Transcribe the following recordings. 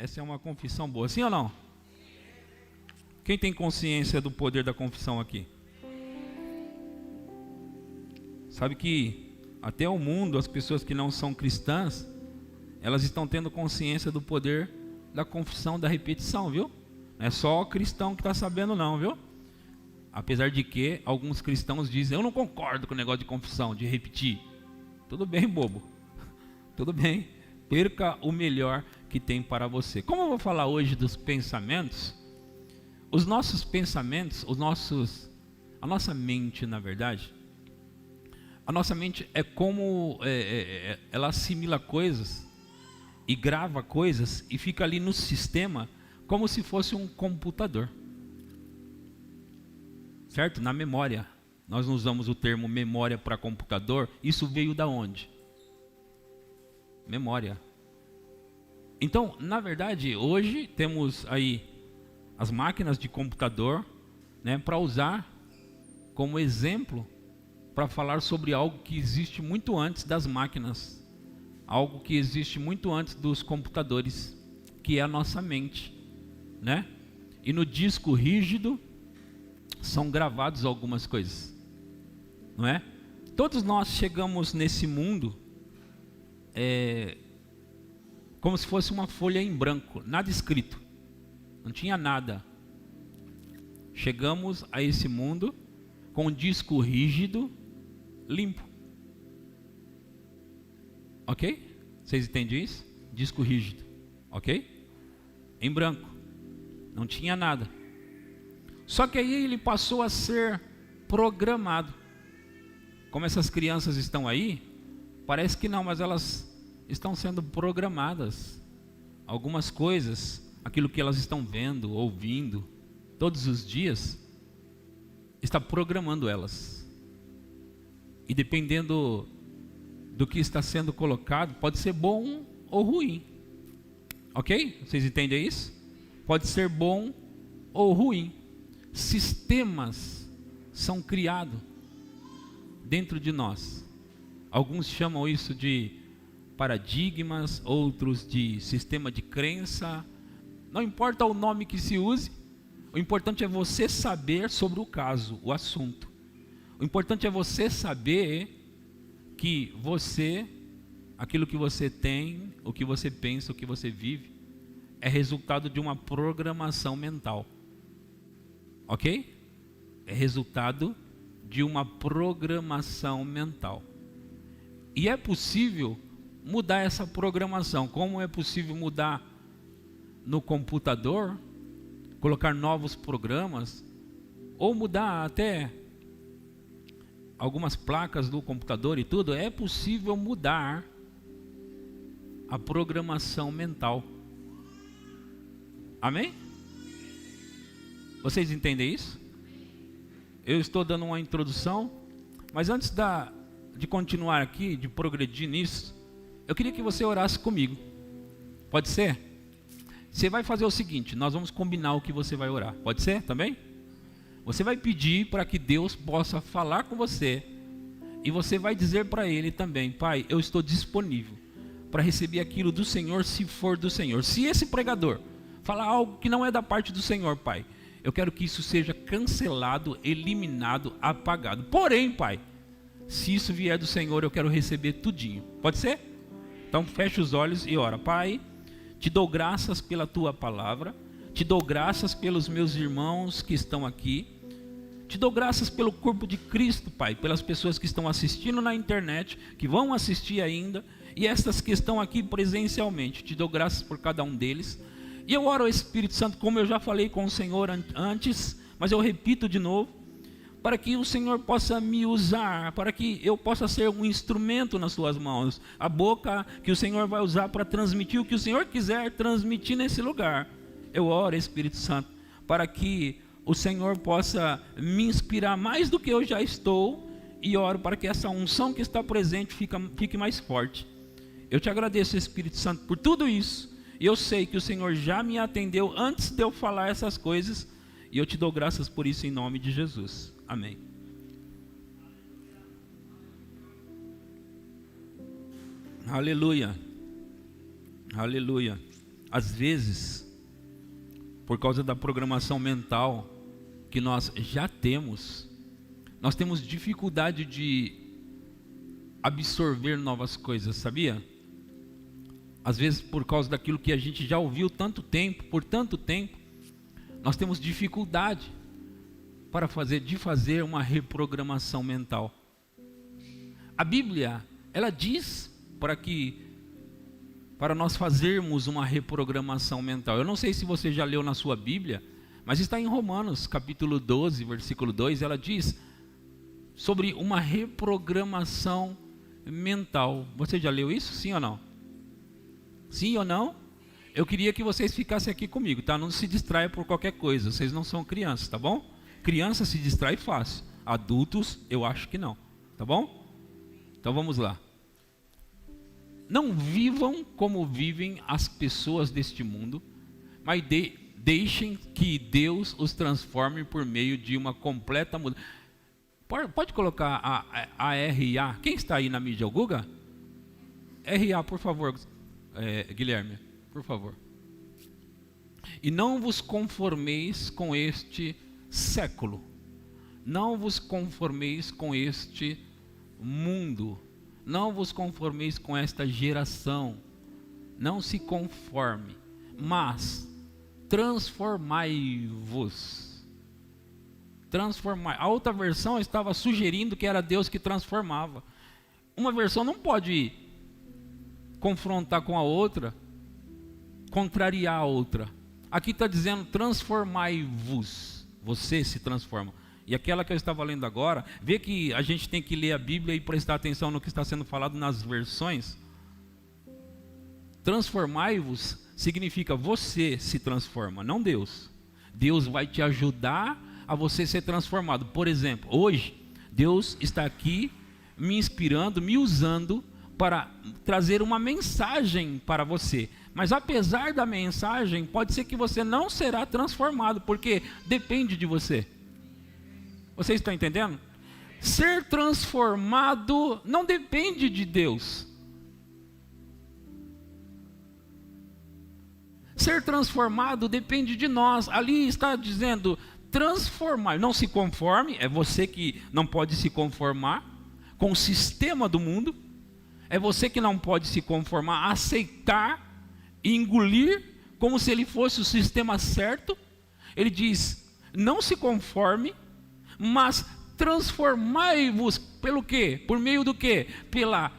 Essa é uma confissão boa, sim ou não? Quem tem consciência do poder da confissão aqui? Sabe que até o mundo, as pessoas que não são cristãs, elas estão tendo consciência do poder da confissão, da repetição, viu? Não é só o cristão que está sabendo não, viu? Apesar de que alguns cristãos dizem, eu não concordo com o negócio de confissão, de repetir. Tudo bem, bobo. Tudo bem. Perca o melhor que tem para você. Como eu vou falar hoje dos pensamentos, os nossos pensamentos, a nossa mente, na verdade, a nossa mente é como ela assimila coisas e grava coisas e fica ali no sistema como se fosse um computador. Certo? Na memória. Nós não usamos o termo memória para computador. Isso veio da onde? Memória. Então, na verdade, hoje temos aí as máquinas de computador, né, para usar como exemplo para falar sobre algo que existe muito antes das máquinas, algo que existe muito antes dos computadores, que é a nossa mente, né? E no disco rígido são gravados algumas coisas, não é? Todos nós chegamos nesse mundo como se fosse uma folha em branco, nada escrito, não tinha nada. Chegamos a esse mundo com um disco rígido, limpo. Ok? Vocês entendem isso? Disco rígido, ok? Em branco, não tinha nada. Só que aí ele passou a ser programado. Como essas crianças estão aí, parece que não, mas elas estão sendo programadas. Algumas coisas, aquilo que elas estão vendo, ouvindo, todos os dias, está programando elas. E dependendo do que está sendo colocado, pode ser bom ou ruim. Ok? Vocês entendem isso? Pode ser bom ou ruim. Sistemas são criados dentro de nós. Alguns chamam isso de paradigmas, outros de sistema de crença. Não importa o nome que se use, o importante é você saber sobre o caso, o assunto. O importante é você saber que você, aquilo que você tem, o que você pensa, o que você vive, é resultado de uma programação mental. Ok? É resultado de uma programação mental. E é possível mudar essa programação. Como é possível mudar no computador, colocar novos programas, ou mudar até algumas placas do computador e tudo, é possível mudar a programação mental. Amém? Vocês entendem isso? Eu estou dando uma introdução, mas antes de continuar aqui, de progredir nisso, eu queria que você orasse comigo. Pode ser? Você vai fazer o seguinte, nós vamos combinar o que você vai orar. Pode ser também? Você vai pedir para que Deus possa falar com você. E você vai dizer para Ele também, Pai, eu estou disponível para receber aquilo do Senhor, se for do Senhor. Se esse pregador falar algo que não é da parte do Senhor, Pai, eu quero que isso seja cancelado, eliminado, apagado. Porém, Pai, se isso vier do Senhor, eu quero receber tudinho. Pode ser? Então feche os olhos e ora. Pai, te dou graças pela tua palavra, te dou graças pelos meus irmãos que estão aqui, te dou graças pelo corpo de Cristo, Pai, pelas pessoas que estão assistindo na internet, que vão assistir ainda, e estas que estão aqui presencialmente. Te dou graças por cada um deles. E eu oro ao Espírito Santo, como eu já falei com o Senhor antes, mas eu repito de novo, para que o Senhor possa me usar, para que eu possa ser um instrumento nas suas mãos, a boca que o Senhor vai usar para transmitir o que o Senhor quiser transmitir nesse lugar. Eu oro, Espírito Santo, para que o Senhor possa me inspirar mais do que eu já estou, e oro para que essa unção que está presente fique mais forte. Eu te agradeço, Espírito Santo, por tudo isso, e eu sei que o Senhor já me atendeu antes de eu falar essas coisas, e eu te dou graças por isso em nome de Jesus. Amém. Aleluia. Aleluia. às vezes, por causa da programação mental que nós já temos, nós temos dificuldade de absorver novas coisas, sabia? Às vezes por causa daquilo que a gente já ouviu por tanto tempo, nós temos dificuldade de fazer uma reprogramação mental. A Bíblia, ela diz para nós fazermos uma reprogramação mental. Eu não sei se você já leu na sua Bíblia, mas está em Romanos, capítulo 12, versículo 2, ela diz sobre uma reprogramação mental. Você já leu isso? Sim ou não? Sim ou não? Eu queria que vocês ficassem aqui comigo, tá? Não se distraia por qualquer coisa, vocês não são crianças, tá bom? Criança se distrai fácil, adultos eu acho que não, tá bom? Então vamos lá. Não vivam como vivem as pessoas deste mundo, mas deixem que Deus os transforme por meio de uma completa mudança. Pode colocar a RA. Quem está aí na mídia? O Guga? RA, por favor, Guilherme, por favor. E não vos conformeis com este século. Não vos conformeis com este mundo. Não vos conformeis com esta geração. Não se conforme, mas transformai-vos. Transformai. A outra versão estava sugerindo que era Deus que transformava. Uma versão não pode confrontar com a outra, contrariar a outra. Aqui está dizendo transformai-vos. Você se transforma. E aquela que eu estava lendo agora, vê que a gente tem que ler a Bíblia e prestar atenção no que está sendo falado nas versões. Transformai-vos significa você se transforma, não Deus. Deus vai te ajudar a você ser transformado. Por exemplo, hoje, Deus está aqui me inspirando, me usando para trazer uma mensagem para você. Mas apesar da mensagem, pode ser que você não será transformado, porque depende de você. Vocês estão entendendo? Ser transformado não depende de Deus. Ser transformado depende de nós. Ali está dizendo transformar. Não se conforme, é você que não pode se conformar com o sistema do mundo. É você que não pode se conformar, aceitar e engolir como se ele fosse o sistema certo. Ele diz, não se conforme, mas transformai-vos pelo quê? Por meio do quê? Pela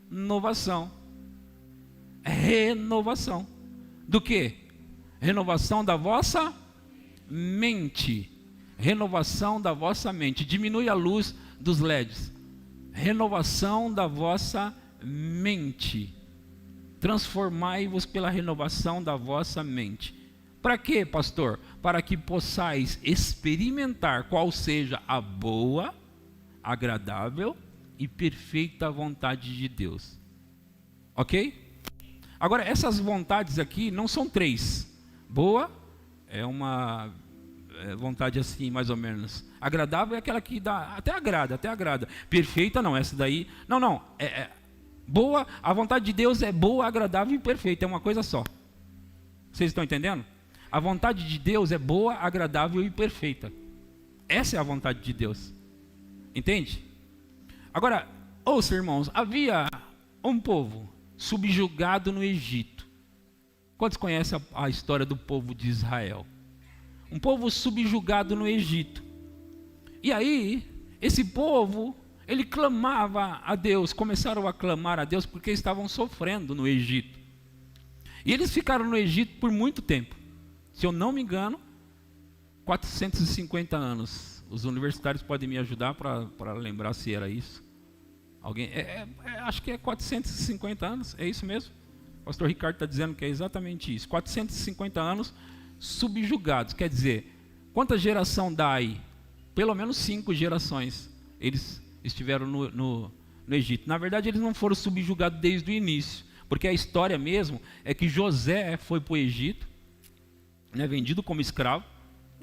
renovação. Renovação. Do quê? Renovação da vossa mente. Renovação da vossa mente. Diminui a luz dos LEDs. Renovação da vossa mente. Transformai-vos pela renovação da vossa mente. Para quê, pastor? Para que possais experimentar qual seja a boa, agradável e perfeita vontade de Deus. Ok? Agora, essas vontades aqui não são três. Boa é uma vontade assim, mais ou menos. Agradável é aquela que dá, até agrada. Perfeita não, essa daí... Não. Boa, a vontade de Deus é boa, agradável e perfeita. É uma coisa só. Vocês estão entendendo? A vontade de Deus é boa, agradável e perfeita. Essa é a vontade de Deus. Entende? Agora, ouça, irmãos, havia um povo subjugado no Egito. Quantos conhecem a história do povo de Israel? Um povo subjugado no Egito. E aí, esse povo, ele clamava a Deus, começaram a clamar a Deus porque estavam sofrendo no Egito. E eles ficaram no Egito por muito tempo. Se eu não me engano, 450 anos. Os universitários podem me ajudar para lembrar se era isso. Alguém? Acho que é 450 anos, é isso mesmo? O pastor Ricardo está dizendo que é exatamente isso. 450 anos subjugados. Quer dizer, quanta geração dá aí? Pelo menos 5 gerações eles estiveram no Egito. Na verdade, eles não foram subjugados desde o início. Porque a história mesmo é que José foi para o Egito, vendido como escravo,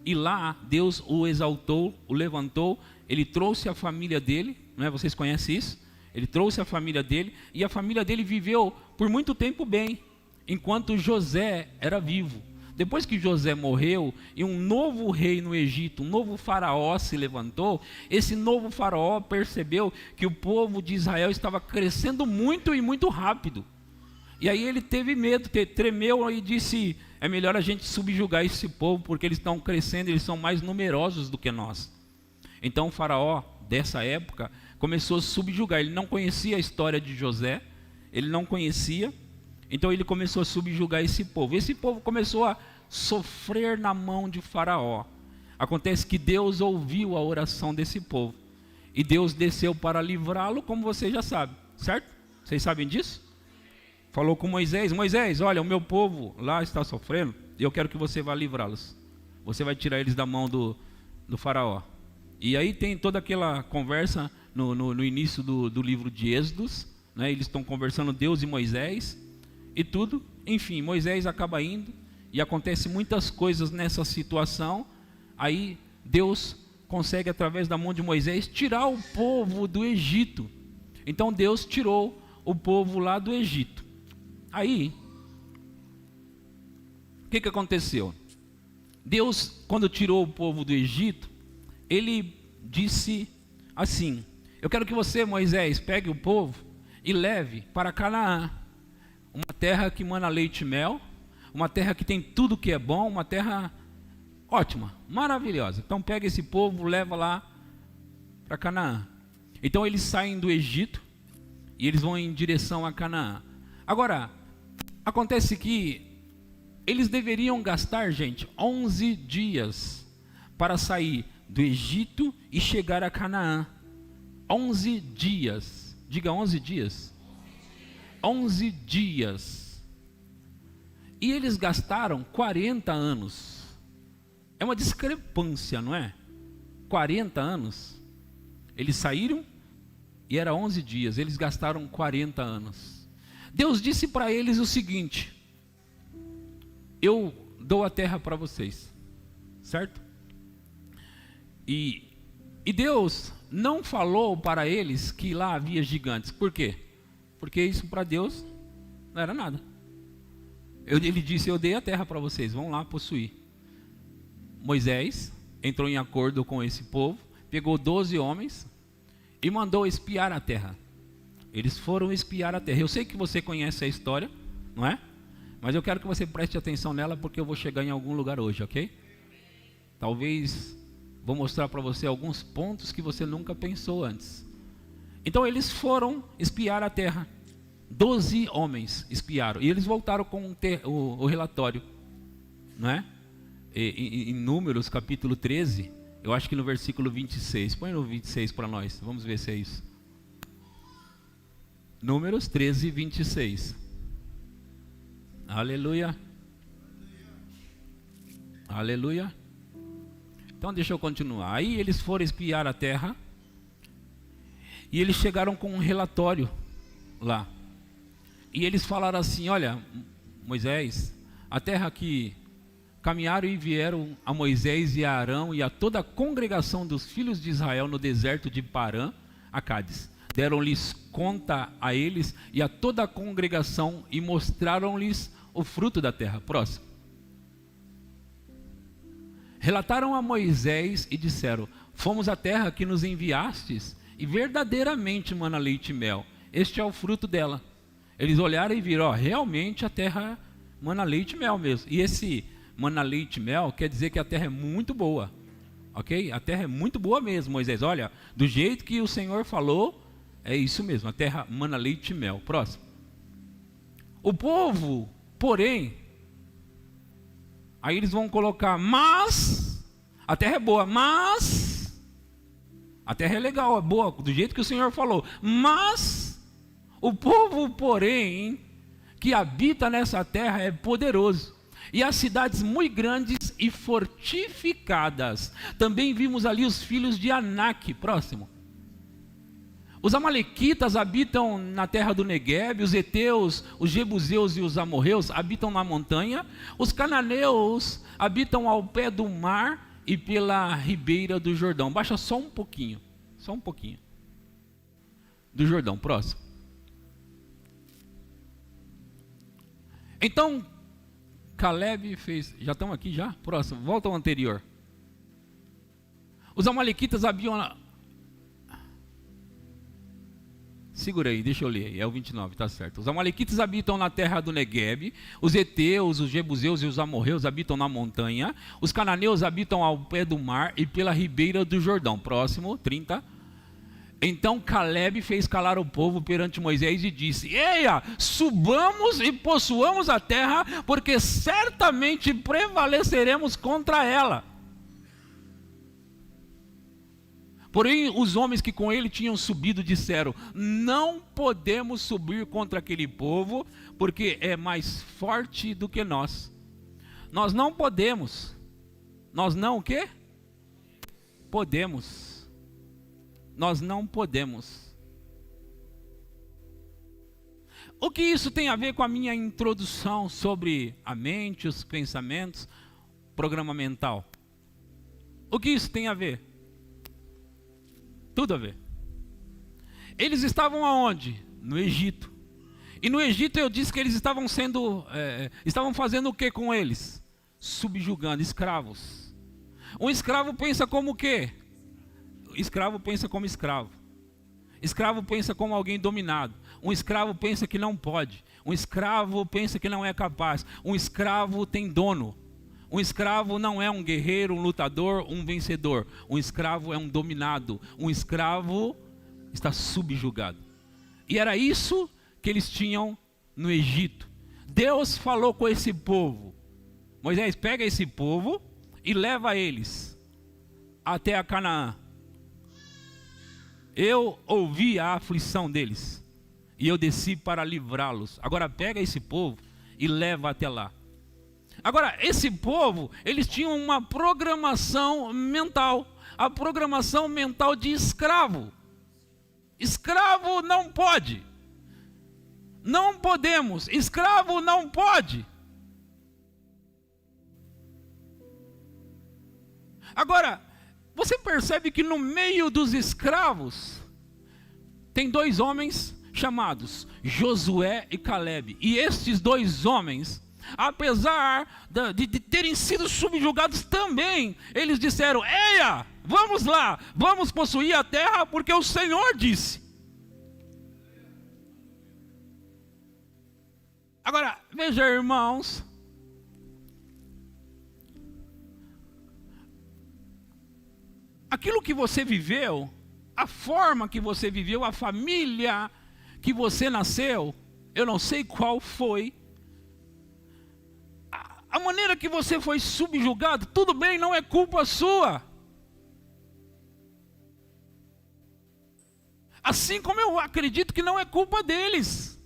e lá Deus o exaltou, o levantou, ele trouxe a família dele, vocês conhecem isso? Ele trouxe a família dele, e a família dele viveu por muito tempo bem, enquanto José era vivo. Depois que José morreu e um novo rei no Egito, um novo faraó se levantou, esse novo faraó percebeu que o povo de Israel estava crescendo muito e muito rápido. E aí ele teve medo, tremeu e disse: é melhor a gente subjugar esse povo, porque eles estão crescendo, eles são mais numerosos do que nós. Então o faraó dessa época começou a subjugar. Ele não conhecia a história de José, ele não conhecia, então ele começou a subjugar esse povo. Esse povo começou a sofrer na mão de faraó. Acontece que Deus ouviu a oração desse povo, e Deus desceu para livrá-lo, como você já sabe, certo? Vocês sabem disso? Falou com Moisés: Moisés, olha, o meu povo lá está sofrendo, e eu quero que você vá livrá-los. Você vai tirar eles da mão do faraó. E aí tem toda aquela conversa no início do livro de Êxodos, né? Eles estão conversando, Deus e Moisés, e tudo. Enfim, Moisés acaba indo, e acontece muitas coisas nessa situação. Aí Deus consegue, através da mão de Moisés, tirar o povo do Egito. Então Deus tirou o povo lá do Egito. Aí, o que aconteceu? Deus, quando tirou o povo do Egito, ele disse assim: eu quero que você, Moisés, pegue o povo e leve para Canaã, uma terra que mana leite e mel, uma terra que tem tudo que é bom, uma terra ótima, maravilhosa. Então pega esse povo, leva lá para Canaã. Então eles saem do Egito e eles vão em direção a Canaã. Agora, acontece que eles deveriam gastar, gente, 11 dias para sair do Egito e chegar a Canaã. 11 dias. Diga 11 dias. 11 dias. E eles gastaram 40 anos. É uma discrepância, não é? 40 anos. Eles saíram e era 11 dias. Eles gastaram 40 anos. Deus disse para eles o seguinte: eu dou a terra para vocês, certo? E Deus não falou para eles que lá havia gigantes. Por quê? Porque isso para Deus não era nada. Ele disse: eu dei a terra para vocês, vão lá possuir. Moisés entrou em acordo com esse povo, pegou 12 homens e mandou espiar a terra. Eles foram espiar a terra. Eu sei que você conhece a história, não é? Mas eu quero que você preste atenção nela, porque eu vou chegar em algum lugar hoje, ok? Talvez vou mostrar para você alguns pontos que você nunca pensou antes. Então eles foram espiar a terra. 12 homens espiaram. E eles voltaram com o relatório, não é? Em Números capítulo 13, eu acho que no versículo 26. Põe no 26 para nós, vamos ver se é isso. Números 13, 26. Aleluia. Aleluia. Então deixa eu continuar. Aí eles foram espiar a terra, e eles chegaram com um relatório lá. E eles falaram assim: olha, Moisés, a terra que caminharam e vieram a Moisés e a Arão e a toda a congregação dos filhos de Israel no deserto de Parã, a Cádiz. Deram-lhes conta a eles e a toda a congregação, e mostraram-lhes o fruto da terra. Próximo. Relataram a Moisés e disseram: fomos à terra que nos enviastes, e verdadeiramente mana leite e mel. Este é o fruto dela. Eles olharam e viram: realmente a terra mana leite e mel mesmo. E esse mana leite e mel quer dizer que a terra é muito boa, ok? A terra é muito boa mesmo, Moisés. Olha, do jeito que o Senhor falou, é isso mesmo, a terra mana leite e mel. Próximo. O povo, porém, aí eles vão colocar: mas a terra é boa, mas a terra é legal, é boa, do jeito que o Senhor falou. Mas o povo, porém, que habita nessa terra é poderoso, e as cidades muito grandes e fortificadas. Também vimos ali os filhos de Anak. Próximo. Os amalequitas habitam na terra do Neguebe, os heteus, os jebuseus e os amorreus habitam na montanha, os cananeus habitam ao pé do mar e pela ribeira do Jordão. Baixa só um pouquinho, só um pouquinho. do Jordão. Próximo. Então, Caleb fez... Já estamos aqui já? Próximo. Volta ao anterior. Os amalequitas haviam... Segura aí, deixa eu ler aí. É o 29, tá certo. Os amalequitas habitam na terra do Neguebe. Os heteus, os jebuseus e os amorreus habitam na montanha. Os cananeus habitam ao pé do mar e pela ribeira do Jordão. Próximo, 30. Então Caleb fez calar o povo perante Moisés e disse: Eia, subamos e possuamos a terra, porque certamente prevaleceremos contra ela. Porém, os homens que com ele tinham subido disseram: não podemos subir contra aquele povo, porque é mais forte do que nós. Nós não podemos. Nós não o quê? Podemos. Nós não podemos. O que isso tem a ver com a minha introdução sobre a mente, os pensamentos, programa mental? O que isso tem a ver? Tudo a ver. Eles estavam aonde? No Egito. E no Egito eu disse que eles estavam sendo, estavam fazendo o que com eles? Subjugando, escravos. Um escravo pensa como o quê? Escravo pensa como escravo. Escravo pensa como alguém dominado. Um escravo pensa que não pode. Um escravo pensa que não é capaz. Um escravo tem dono. Um escravo não é um guerreiro, um lutador, um vencedor. Um escravo é um dominado. Um escravo está subjugado. E era isso que eles tinham no Egito. Deus falou com esse povo: Moisés, pega esse povo e leva eles até a Canaã. Eu ouvi a aflição deles e eu desci para livrá-los. Agora pega esse povo e leva até lá. Agora, esse povo, eles tinham uma programação mental. A programação mental de escravo. Escravo não pode. Não podemos. Escravo não pode. Agora, você percebe que no meio dos escravos tem dois homens chamados Josué e Caleb. E estes dois homens, apesar de terem sido subjugados também, eles disseram: Eia, vamos lá, vamos possuir a terra, porque o Senhor disse. Agora, veja, irmãos, aquilo que você viveu, a forma que você viveu, a família que você nasceu, eu não sei qual foi, a maneira que você foi subjugado, tudo bem, não é culpa sua. Assim como eu acredito que não é culpa deles.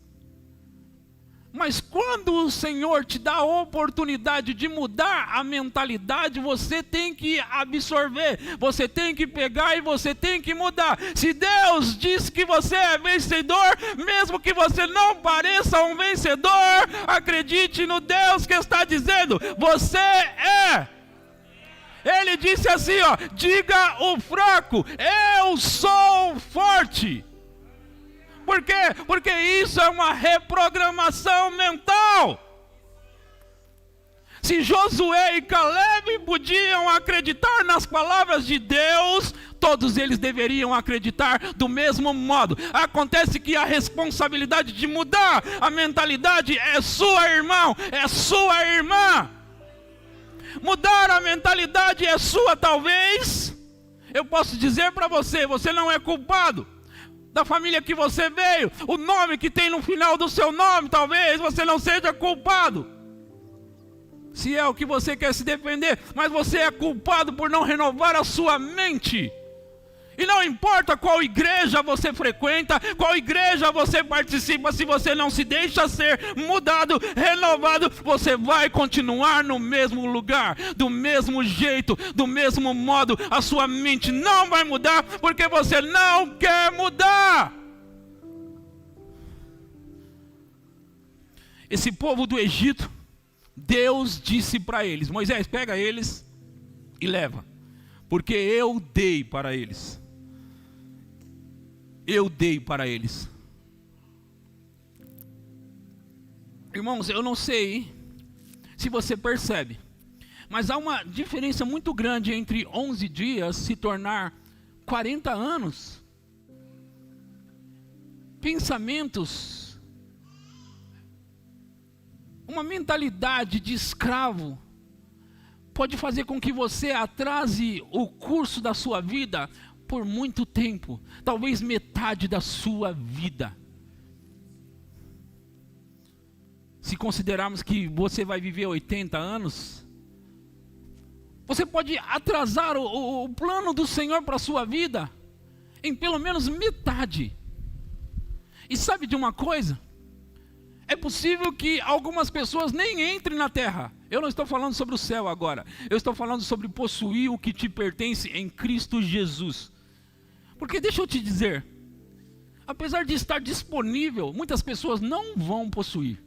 Mas quando o Senhor te dá a oportunidade de mudar a mentalidade, você tem que absorver, você tem que pegar e você tem que mudar. Se Deus diz que você é vencedor, mesmo que você não pareça um vencedor, acredite no Deus que está dizendo: você é. Ele disse assim, ó: diga o fraco, eu sou forte. Por quê? Porque isso é uma reprogramação mental. Se Josué e Caleb podiam acreditar nas palavras de Deus, todos eles deveriam acreditar do mesmo modo. Acontece que a responsabilidade de mudar a mentalidade é sua, irmão, é sua, irmã. Mudar a mentalidade é sua, talvez. Eu posso dizer para você, você não é culpado da família que você veio, o nome que tem no final do seu nome, talvez você não seja culpado, se é o que você quer se defender, mas você é culpado por não renovar a sua mente. E não importa qual igreja você frequenta, qual igreja você participa, se você não se deixa ser mudado, renovado, você vai continuar no mesmo lugar, do mesmo jeito, do mesmo modo. A sua mente não vai mudar, porque você não quer mudar. Esse povo do Egito, Deus disse para eles: Moisés, pega eles e leva, porque eu dei para eles. eu dei para eles. Irmãos, eu não sei se você percebe, mas há uma diferença muito grande entre 11 dias se tornar 40 anos. Pensamentos, uma mentalidade de escravo, pode fazer com que você atrase o curso da sua vida por muito tempo, talvez metade da sua vida. Se considerarmos que você vai viver 80 anos, você pode atrasar o plano do Senhor para a sua vida em pelo menos metade. E sabe de uma coisa? É possível que algumas pessoas nem entrem na terra. Eu não estou falando sobre o céu agora. Eu estou falando sobre possuir o que te pertence em Cristo Jesus. Porque deixa eu te dizer, apesar de estar disponível, muitas pessoas não vão possuir.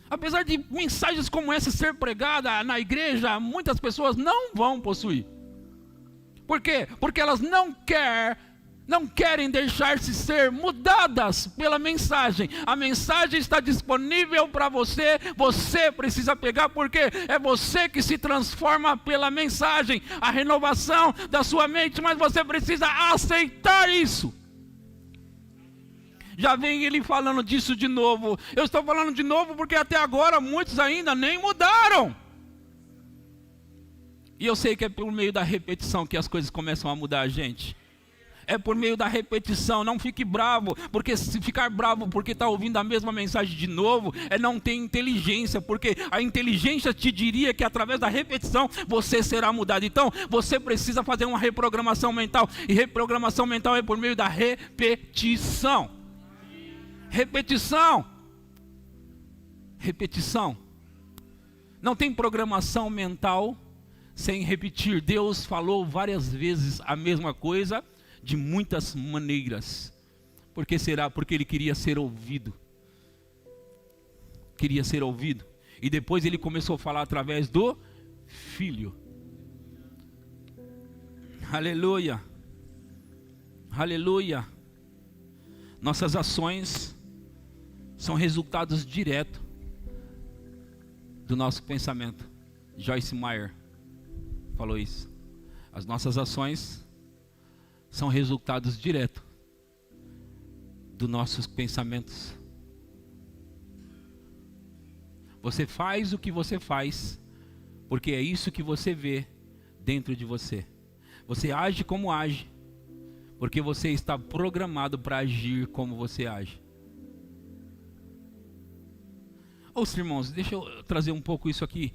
Apesar de mensagens como essa ser pregada na igreja, muitas pessoas não vão possuir. Por quê? Porque elas não querem deixar-se ser mudadas pela mensagem. A mensagem está disponível para você, você precisa pegar, porque é você que se transforma pela mensagem, a renovação da sua mente, mas você precisa aceitar isso. Já vem ele falando disso de novo. Eu estou falando de novo porque até agora muitos ainda nem mudaram. E eu sei que é por meio da repetição que as coisas começam a mudar, gente. É por meio da repetição. Não fique bravo, porque se ficar bravo porque está ouvindo a mesma mensagem de novo, é não ter inteligência, porque a inteligência te diria que através da repetição você será mudado. Então você precisa fazer uma reprogramação mental, e reprogramação mental é por meio da repetição. Repetição. Repetição. Não tem programação mental sem repetir. Deus falou várias vezes a mesma coisa, de muitas maneiras. Por que será? Porque ele queria ser ouvido. Queria ser ouvido. E depois ele começou a falar através do Filho. Aleluia. Aleluia. Nossas ações são resultados diretos do nosso pensamento. Joyce Meyer falou isso. As nossas ações são resultados diretos dos nossos pensamentos. Você faz o que você faz, porque é isso que você vê dentro de você. Você age como age, porque você está programado para agir como você age. Ouça, irmãos, deixa eu trazer um pouco isso aqui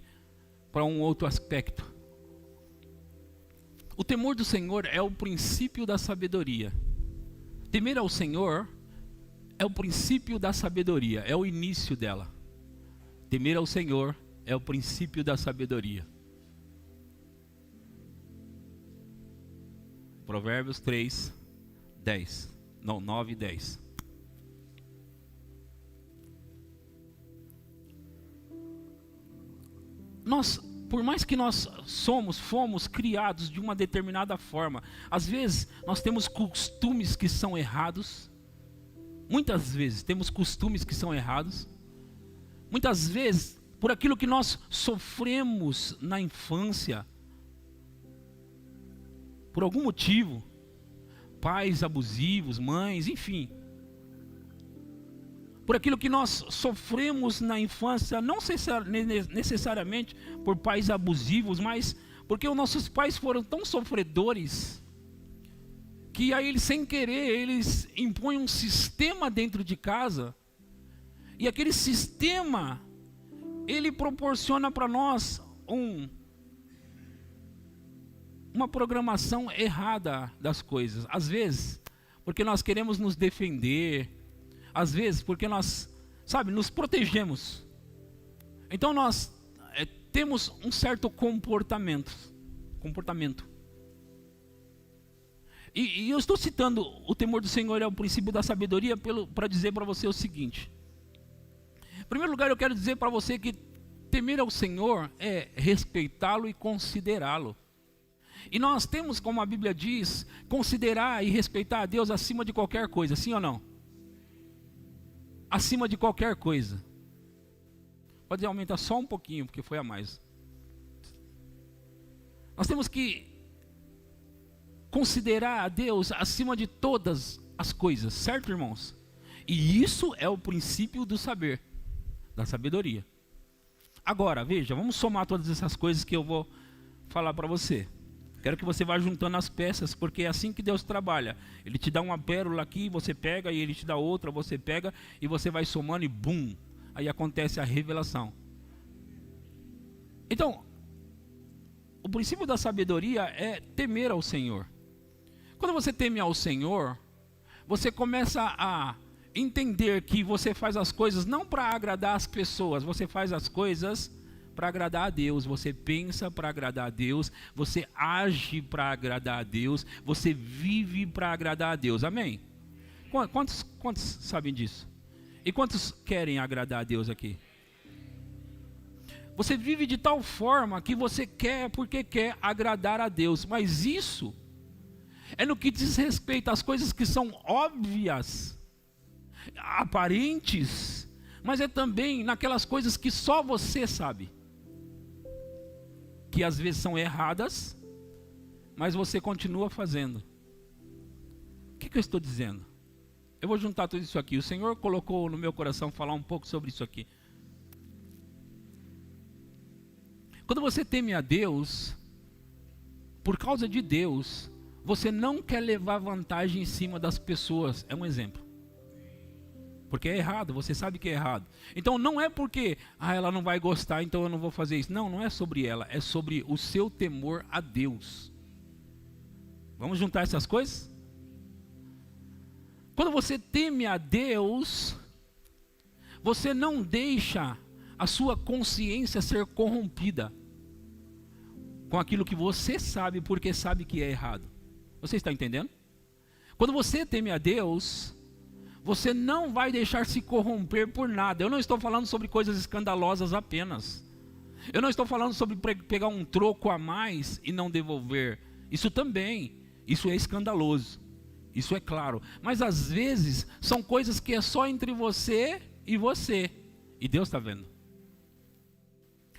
para um outro aspecto. O temor do Senhor é o princípio da sabedoria. Temer ao Senhor é o princípio da sabedoria, é o início dela. Temer ao Senhor é o princípio da sabedoria. Provérbios 3, 10. Não, 9 e 10. Por mais que nós fomos criados de uma determinada forma, às vezes nós temos costumes que são errados. Muitas vezes temos costumes que são errados. Muitas vezes, por aquilo que nós sofremos na infância, por algum motivo, pais abusivos, mães, enfim, por aquilo que nós sofremos na infância, não necessariamente por pais abusivos, mas porque os nossos pais foram tão sofredores, que aí eles, sem querer, eles impõem um sistema dentro de casa, e aquele sistema, ele proporciona para nós uma programação errada das coisas. Às vezes, porque nós queremos nos defender, às vezes porque nós, nos protegemos. Então nós temos um certo comportamento. E eu estou citando o temor do Senhor é o princípio da sabedoria para dizer para você o seguinte. Em primeiro lugar, eu quero dizer para você que temer ao Senhor é respeitá-lo e considerá-lo. E nós temos, como a Bíblia diz, considerar e respeitar a Deus acima de qualquer coisa, sim ou não? Acima de qualquer coisa. Pode aumentar só um pouquinho, porque foi a mais. Nós temos que considerar a Deus acima de todas as coisas, certo, irmãos? E isso é o princípio do saber, da sabedoria. Agora, veja, vamos somar todas essas coisas que eu vou falar para você. Quero que você vá juntando as peças, porque é assim que Deus trabalha. Ele te dá uma pérola aqui, você pega, e Ele te dá outra, você pega, e você vai somando e bum, aí acontece a revelação. Então, o princípio da sabedoria é temer ao Senhor. Quando você teme ao Senhor, você começa a entender que você faz as coisas não para agradar as pessoas, você faz as coisas para agradar a Deus, você pensa para agradar a Deus, você age para agradar a Deus, você vive para agradar a Deus, amém? Quantos sabem disso? E quantos querem agradar a Deus aqui? Você vive de tal forma que você quer porque quer agradar a Deus, mas isso é no que diz respeito às coisas que são óbvias, aparentes, mas é também naquelas coisas que só você sabe, que às vezes são erradas, mas você continua fazendo. O que eu estou dizendo? Eu vou juntar tudo isso aqui. O Senhor colocou no meu coração falar um pouco sobre isso aqui. Quando você teme a Deus, por causa de Deus, você não quer levar vantagem em cima das pessoas. É um exemplo. Porque é errado, você sabe que é errado. Então não é porque ela não vai gostar, então eu não vou fazer isso. Não, não é sobre ela, é sobre o seu temor a Deus. Vamos juntar essas coisas? Quando você teme a Deus, você não deixa a sua consciência ser corrompida com aquilo que você sabe, porque sabe que é errado. Você está entendendo? Quando você teme a Deus, você não vai deixar se corromper por nada. Eu não estou falando sobre coisas escandalosas apenas. Eu não estou falando sobre pegar um troco a mais e não devolver. Isso também, isso é escandaloso. Isso é claro. Mas às vezes são coisas que é só entre você e você. E Deus está vendo.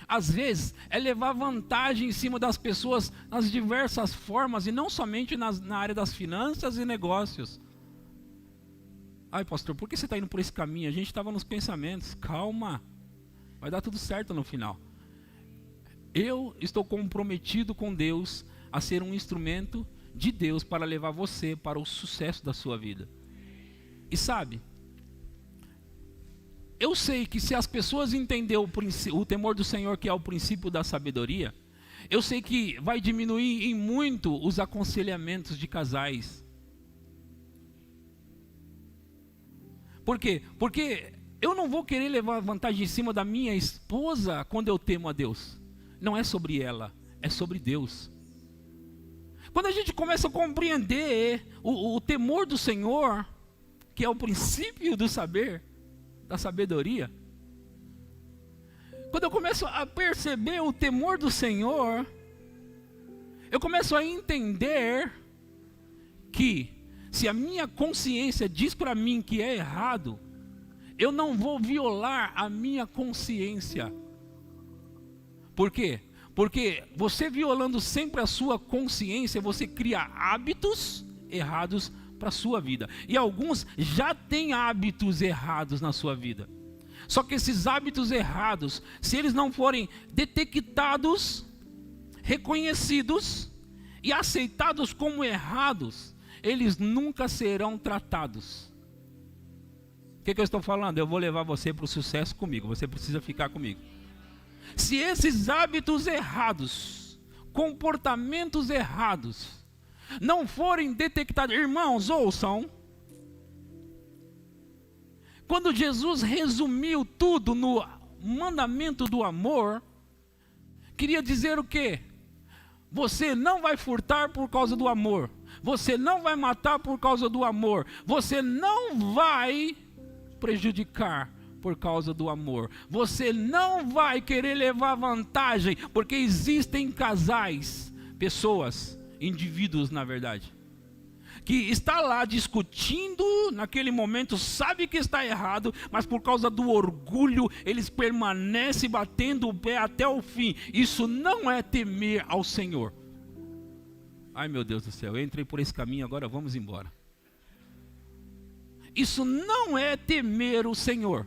Às vezes é levar vantagem em cima das pessoas nas diversas formas e não somente na área das finanças e negócios. Ai, pastor, por que você está indo por esse caminho? A gente estava nos pensamentos. Calma, vai dar tudo certo no final. Eu estou comprometido com Deus a ser um instrumento de Deus para levar você para o sucesso da sua vida. E sabe, eu sei que se as pessoas entenderem o temor do Senhor, que é o princípio da sabedoria, eu sei que vai diminuir em muito os aconselhamentos de casais. Por quê? Porque eu não vou querer levar vantagem em cima da minha esposa quando eu temo a Deus. Não é sobre ela, é sobre Deus. Quando a gente começa a compreender o temor do Senhor, que é o princípio do saber, da sabedoria, quando eu começo a perceber o temor do Senhor, eu começo a entender que se a minha consciência diz para mim que é errado, eu não vou violar a minha consciência. Por quê? Porque você violando sempre a sua consciência, você cria hábitos errados para a sua vida. E alguns já têm hábitos errados na sua vida. Só que esses hábitos errados, se eles não forem detectados, reconhecidos e aceitados como errados, eles nunca serão tratados. O que eu estou falando? Eu vou levar você para o sucesso comigo. Você precisa ficar comigo. Se esses hábitos errados, comportamentos errados, não forem detectados, irmãos, ouçam. Quando Jesus resumiu tudo no mandamento do amor, queria dizer o quê? Você não vai furtar por causa do amor. Você não vai matar por causa do amor. Você não vai prejudicar por causa do amor. Você não vai querer levar vantagem, porque existem casais pessoas, indivíduos na verdade, que está lá discutindo naquele momento, sabe que está errado, mas por causa do orgulho, eles permanecem batendo o pé até o fim. Isso não é temer ao Senhor. Ai meu Deus do céu, eu entrei por esse caminho, agora vamos embora. Isso não é temer o Senhor.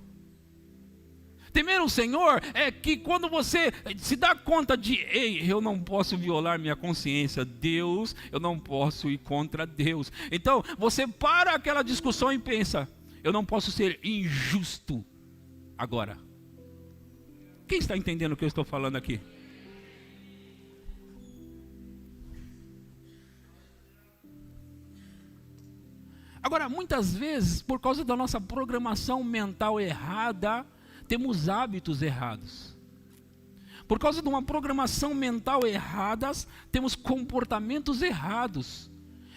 Temer o Senhor é que quando você se dá conta de, ei, eu não posso violar minha consciência, Deus, eu não posso ir contra Deus. Então você para aquela discussão e pensa, eu não posso ser injusto agora. Quem está entendendo o que eu estou falando aqui? Agora, muitas vezes, por causa da nossa programação mental errada, temos hábitos errados. Por causa de uma programação mental errada, temos comportamentos errados.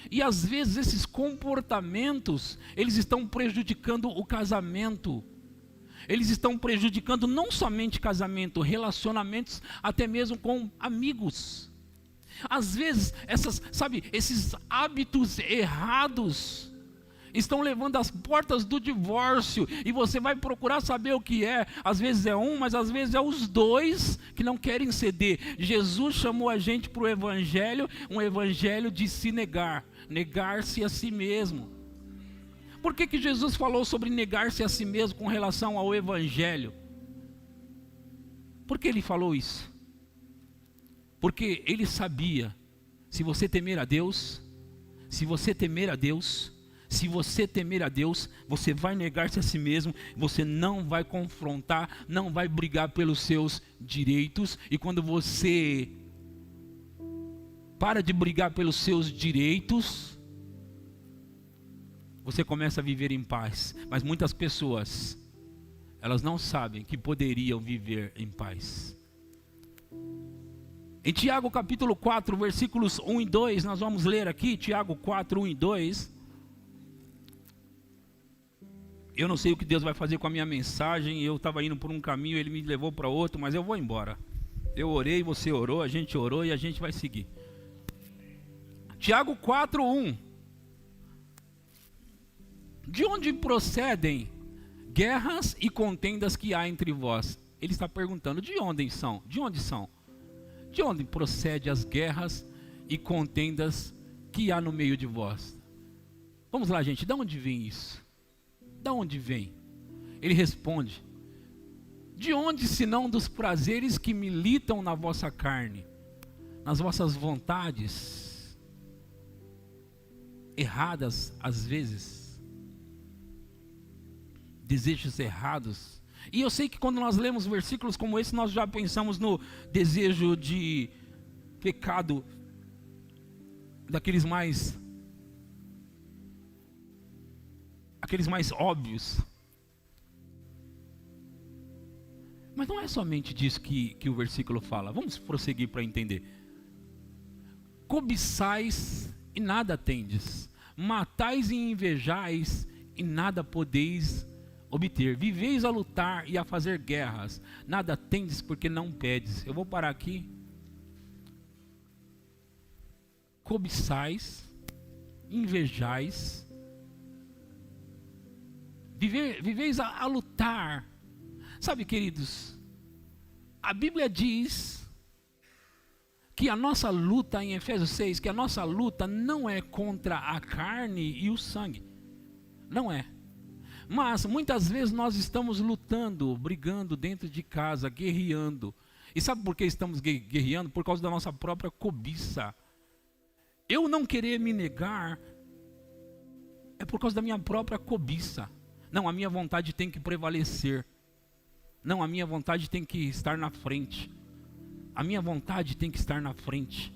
E às vezes esses comportamentos, eles estão prejudicando o casamento. Eles estão prejudicando não somente casamento, relacionamentos, até mesmo com amigos. Às vezes, esses hábitos errados estão levando às portas do divórcio, e você vai procurar saber o que é. Às vezes é um, mas às vezes é os dois que não querem ceder. Jesus chamou a gente para o evangelho, um evangelho de se negar, negar-se a si mesmo. Por que Jesus falou sobre negar-se a si mesmo com relação ao evangelho? Por que ele falou isso? Porque ele sabia, se você temer a Deus, se você temer a Deus, você vai negar-se a si mesmo, você não vai confrontar, não vai brigar pelos seus direitos. E quando você para de brigar pelos seus direitos, você começa a viver em paz. Mas muitas pessoas, elas não sabem que poderiam viver em paz. Em Tiago capítulo 4, versículos 1 e 2, nós vamos ler aqui, Tiago 4, 1 e 2. Eu não sei o que Deus vai fazer com a minha mensagem. Eu estava indo por um caminho, Ele me levou para outro, mas eu vou embora. Eu orei, você orou, a gente orou e a gente vai seguir. Tiago 4:1. De onde procedem guerras e contendas que há entre vós? Ele está perguntando, de onde são? De onde são? De onde procedem as guerras e contendas que há no meio de vós? Vamos lá, gente, de onde vem isso? De onde vem? Ele responde, de onde senão dos prazeres que militam na vossa carne, nas vossas vontades, erradas às vezes, desejos errados. E eu sei que quando nós lemos versículos como esse, nós já pensamos no desejo de pecado, daqueles mais óbvios. Mas não é somente disso que o versículo fala. Vamos prosseguir para entender. Cobiçais e nada tendes, matais e invejais e nada podeis obter, viveis a lutar e a fazer guerras, nada tendes porque não pedes. Eu vou parar aqui. Cobiçais, invejais, viveis a lutar. Sabe, queridos, a Bíblia diz que a nossa luta, em Efésios 6, que a nossa luta não é contra a carne e o sangue. Não é. Mas muitas vezes nós estamos lutando, brigando dentro de casa, guerreando. E sabe por que estamos guerreando? Por causa da nossa própria cobiça. Eu não querer me negar é por causa da minha própria cobiça. Não, a minha vontade tem que prevalecer. Não, a minha vontade tem que estar na frente. A minha vontade tem que estar na frente.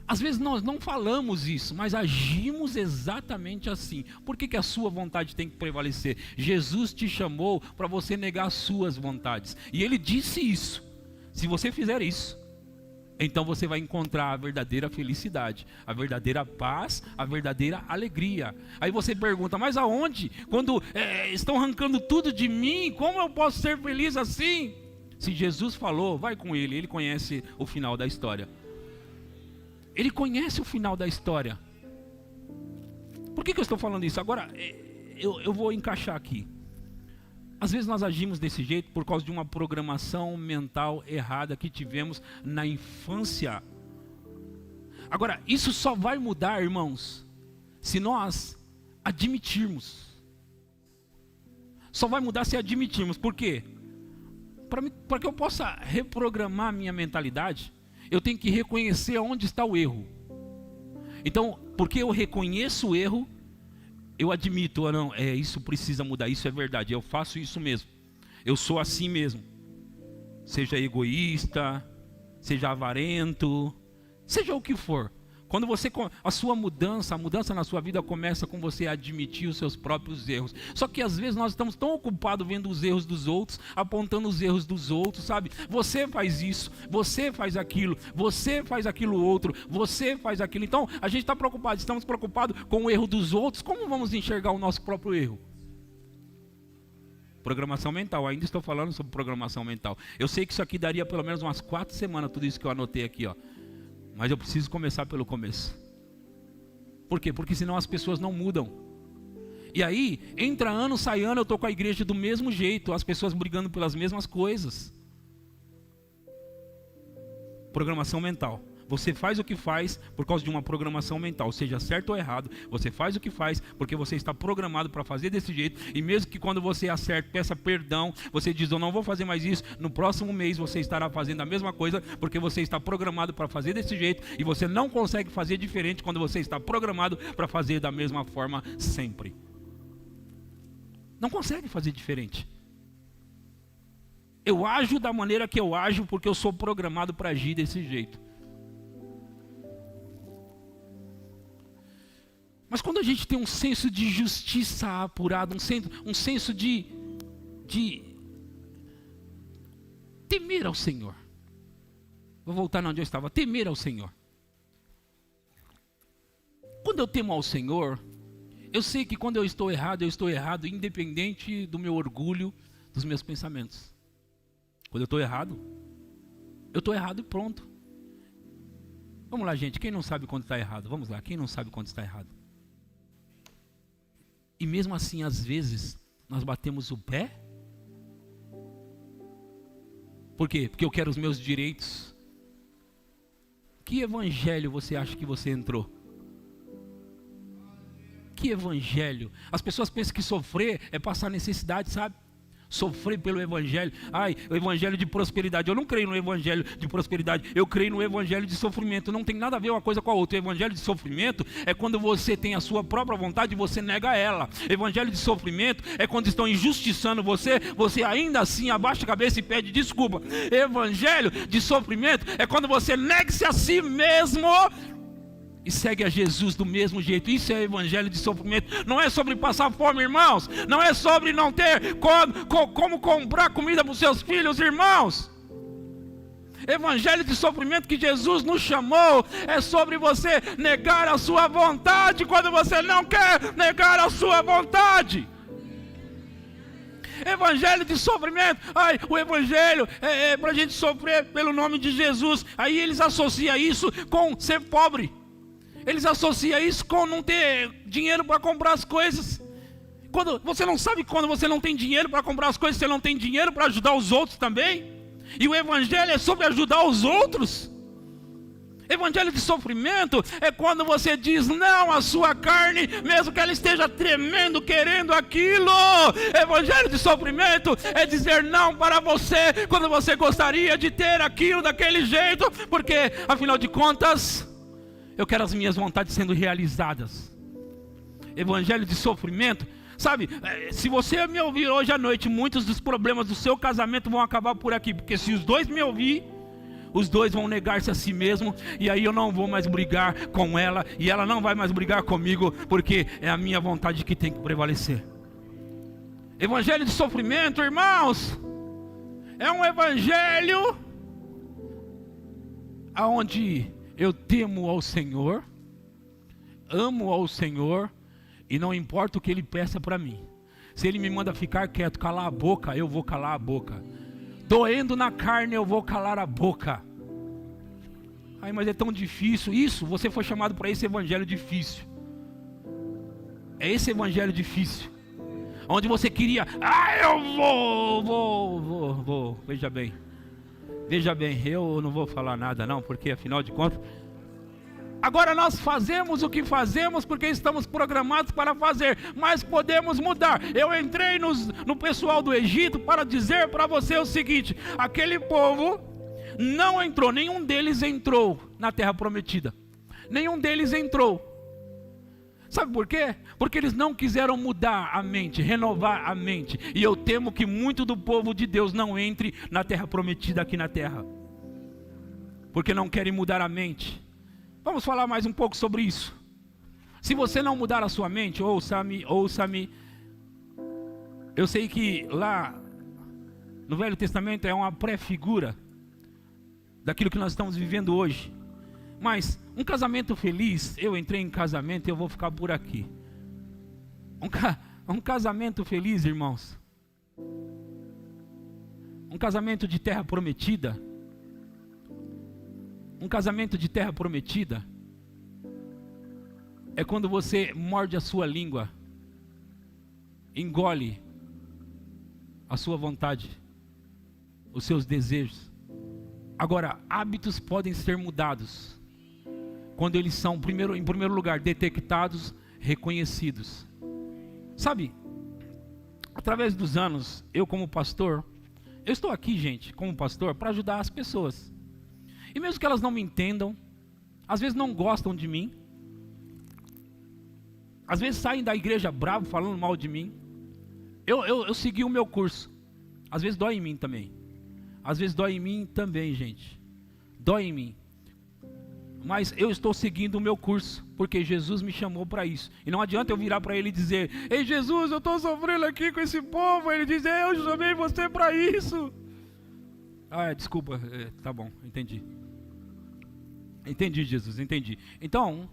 Às vezes nós não falamos isso, mas agimos exatamente assim. Por que a sua vontade tem que prevalecer? Jesus te chamou para você negar as suas vontades. E Ele disse isso. Se você fizer isso, então você vai encontrar a verdadeira felicidade, a verdadeira paz, a verdadeira alegria. Aí você pergunta, mas aonde? Quando estão arrancando tudo de mim, como eu posso ser feliz assim? Se Jesus falou, vai com ele, ele conhece o final da história. Ele conhece o final da história. Por que eu estou falando isso? Agora, eu vou encaixar aqui. Às vezes nós agimos desse jeito por causa de uma programação mental errada que tivemos na infância. Agora, isso só vai mudar, irmãos, se nós admitirmos. Só vai mudar se admitirmos. Por quê? Para que eu possa reprogramar a minha mentalidade, eu tenho que reconhecer onde está o erro. Então, porque eu reconheço o erro, eu admito, não, isso precisa mudar, isso é verdade, eu faço isso mesmo. Eu sou assim mesmo. Seja egoísta, seja avarento, seja o que for. Quando a sua mudança, a mudança na sua vida começa com você admitir os seus próprios erros. Só que às vezes nós estamos tão ocupados vendo os erros dos outros, apontando os erros dos outros, sabe? Você faz isso, você faz aquilo outro, você faz aquilo. Então a gente está preocupado, estamos preocupados com o erro dos outros. Como vamos enxergar o nosso próprio erro? Programação mental, ainda estou falando sobre programação mental. Eu sei que isso aqui daria pelo menos umas 4 semanas, tudo isso que eu anotei aqui, ó. Mas eu preciso começar pelo começo. Por quê? Porque senão as pessoas não mudam. E aí, entra ano, sai ano, eu estou com a igreja do mesmo jeito, as pessoas brigando pelas mesmas coisas. Programação mental. Você faz o que faz por causa de uma programação mental, seja certo ou errado. Você faz o que faz porque você está programado para fazer desse jeito. E mesmo que quando você acerta, peça perdão, você diz, eu não vou fazer mais isso. No próximo mês você estará fazendo a mesma coisa porque você está programado para fazer desse jeito. E você não consegue fazer diferente quando você está programado para fazer da mesma forma sempre. Não consegue fazer diferente. Eu ajo da maneira que eu ajo porque eu sou programado para agir desse jeito. Mas quando a gente tem um senso de justiça apurado, um senso de temer ao Senhor. Vou voltar onde eu estava, temer ao Senhor. Quando eu temo ao Senhor, eu sei que quando eu estou errado independente do meu orgulho, dos meus pensamentos. Quando eu estou errado e pronto. Vamos lá, gente, quem não sabe quando está errado? Vamos lá, quem não sabe quando está errado? E mesmo assim, às vezes, nós batemos o pé. Por quê? Porque eu quero os meus direitos. Que evangelho você acha que você entrou? Que evangelho? As pessoas pensam que sofrer é passar necessidade, sabe? Sofrer pelo evangelho. O evangelho de prosperidade. Eu não creio no evangelho de prosperidade. Eu creio no evangelho de sofrimento. Não tem nada a ver uma coisa com a outra. O evangelho de sofrimento é quando você tem a sua própria vontade e você nega ela. Evangelho de sofrimento é quando estão injustiçando você. Você ainda assim abaixa a cabeça e pede desculpa. Evangelho de sofrimento é quando você nega-se a si mesmo e segue a Jesus do mesmo jeito. Isso é evangelho de sofrimento. Não é sobre passar fome, irmãos. Não é sobre não ter como comprar comida para os seus filhos, irmãos. Evangelho de sofrimento que Jesus nos chamou é sobre você negar a sua vontade quando você não quer negar a sua vontade. Evangelho de sofrimento. O evangelho é para a gente sofrer pelo nome de Jesus. Aí eles associam isso com ser pobre. Eles associam isso com não ter dinheiro para comprar as coisas. Quando você não sabe, quando você não tem dinheiro para comprar as coisas, você não tem dinheiro para ajudar os outros também. E o evangelho é sobre ajudar os outros. Evangelho de sofrimento é quando você diz não à sua carne, mesmo que ela esteja tremendo, querendo aquilo. Evangelho de sofrimento é dizer não para você, quando você gostaria de ter aquilo daquele jeito, porque afinal de contas, eu quero as minhas vontades sendo realizadas. Evangelho de sofrimento, sabe, se você me ouvir hoje à noite, muitos dos problemas do seu casamento vão acabar por aqui, porque se os dois me ouvir, os dois vão negar-se a si mesmo, e aí eu não vou mais brigar com ela, e ela não vai mais brigar comigo, porque é a minha vontade que tem que prevalecer. Evangelho de sofrimento, irmãos, é um evangelho aonde eu temo ao Senhor, amo ao Senhor, e não importa o que Ele peça para mim. Se Ele me manda ficar quieto, calar a boca, eu vou calar a boca. doendo na carne eu vou calar a boca. Ai, mas é tão difícil. Isso, você foi chamado para esse evangelho difícil. É esse evangelho difícil. Onde você queria, eu vou. Veja bem, eu não vou falar nada não, porque afinal de contas, agora nós fazemos o que fazemos porque estamos programados para fazer, mas podemos mudar. Eu entrei no pessoal do Egito para dizer para você o seguinte: aquele povo não entrou, nenhum deles entrou na terra prometida. Nenhum deles entrou. Sabe por quê? Porque eles não quiseram mudar a mente, renovar a mente. E eu temo que muito do povo de Deus não entre na terra prometida aqui na terra, porque não querem mudar a mente. Vamos falar mais um pouco sobre isso. Se você não mudar a sua mente, ouça-me. Eu sei que lá no Velho Testamento é uma pré-figura daquilo que nós estamos vivendo hoje. Mas um casamento feliz, eu entrei em casamento e eu vou ficar por aqui. Um casamento feliz, irmãos. Um casamento de terra prometida. Um casamento de terra prometida é quando você morde a sua língua, engole a sua vontade, os seus desejos. Agora, hábitos podem ser mudados quando eles são, em primeiro lugar, detectados, reconhecidos. Sabe, através dos anos, eu como pastor, eu estou aqui, gente, como pastor, para ajudar as pessoas. E mesmo que elas não me entendam, às vezes não gostam de mim, às vezes saem da igreja bravo, falando mal de mim, eu segui o meu curso. Às vezes dói em mim também. Às vezes dói em mim também, gente. Dói em mim. Mas eu estou seguindo o meu curso, porque Jesus me chamou para isso. E não adianta eu virar para ele e dizer: ei Jesus, eu estou sofrendo aqui com esse povo. Ele diz: eu chamei você para isso. Desculpa, tá bom, entendi. Entendi, Jesus, entendi. Então,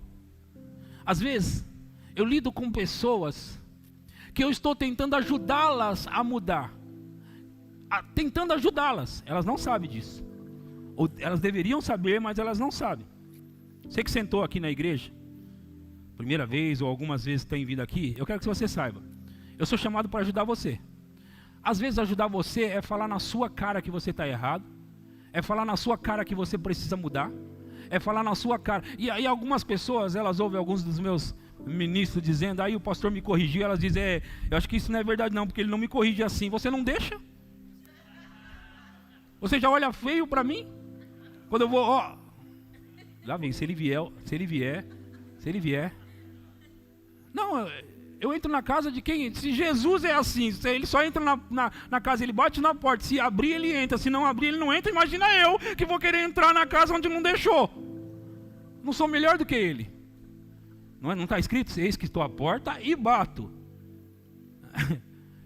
às vezes, eu lido com pessoas que eu estou tentando ajudá-las a mudar. Tentando ajudá-las. Elas não sabem disso. Ou elas deveriam saber, mas elas não sabem. Você que sentou aqui na igreja, primeira vez ou algumas vezes tem vindo aqui, eu quero que você saiba. Eu sou chamado para ajudar você. Às vezes ajudar você é falar na sua cara que você está errado. É falar na sua cara que você precisa mudar. É falar na sua cara. E aí algumas pessoas, elas ouvem alguns dos meus ministros dizendo: aí o pastor me corrigiu. Elas dizem: eu acho que isso não é verdade não, porque ele não me corrige assim. Você não deixa? Você já olha feio para mim? Quando eu vou, lá vem, se ele vier. Não, eu entro na casa de quem? Se Jesus é assim, se ele só entra na casa, ele bate na porta, se abrir ele entra, se não abrir ele não entra. Imagina eu que vou querer entrar na casa onde não deixou. Não sou melhor do que ele. Não está escrito: eis que estou à porta e bato.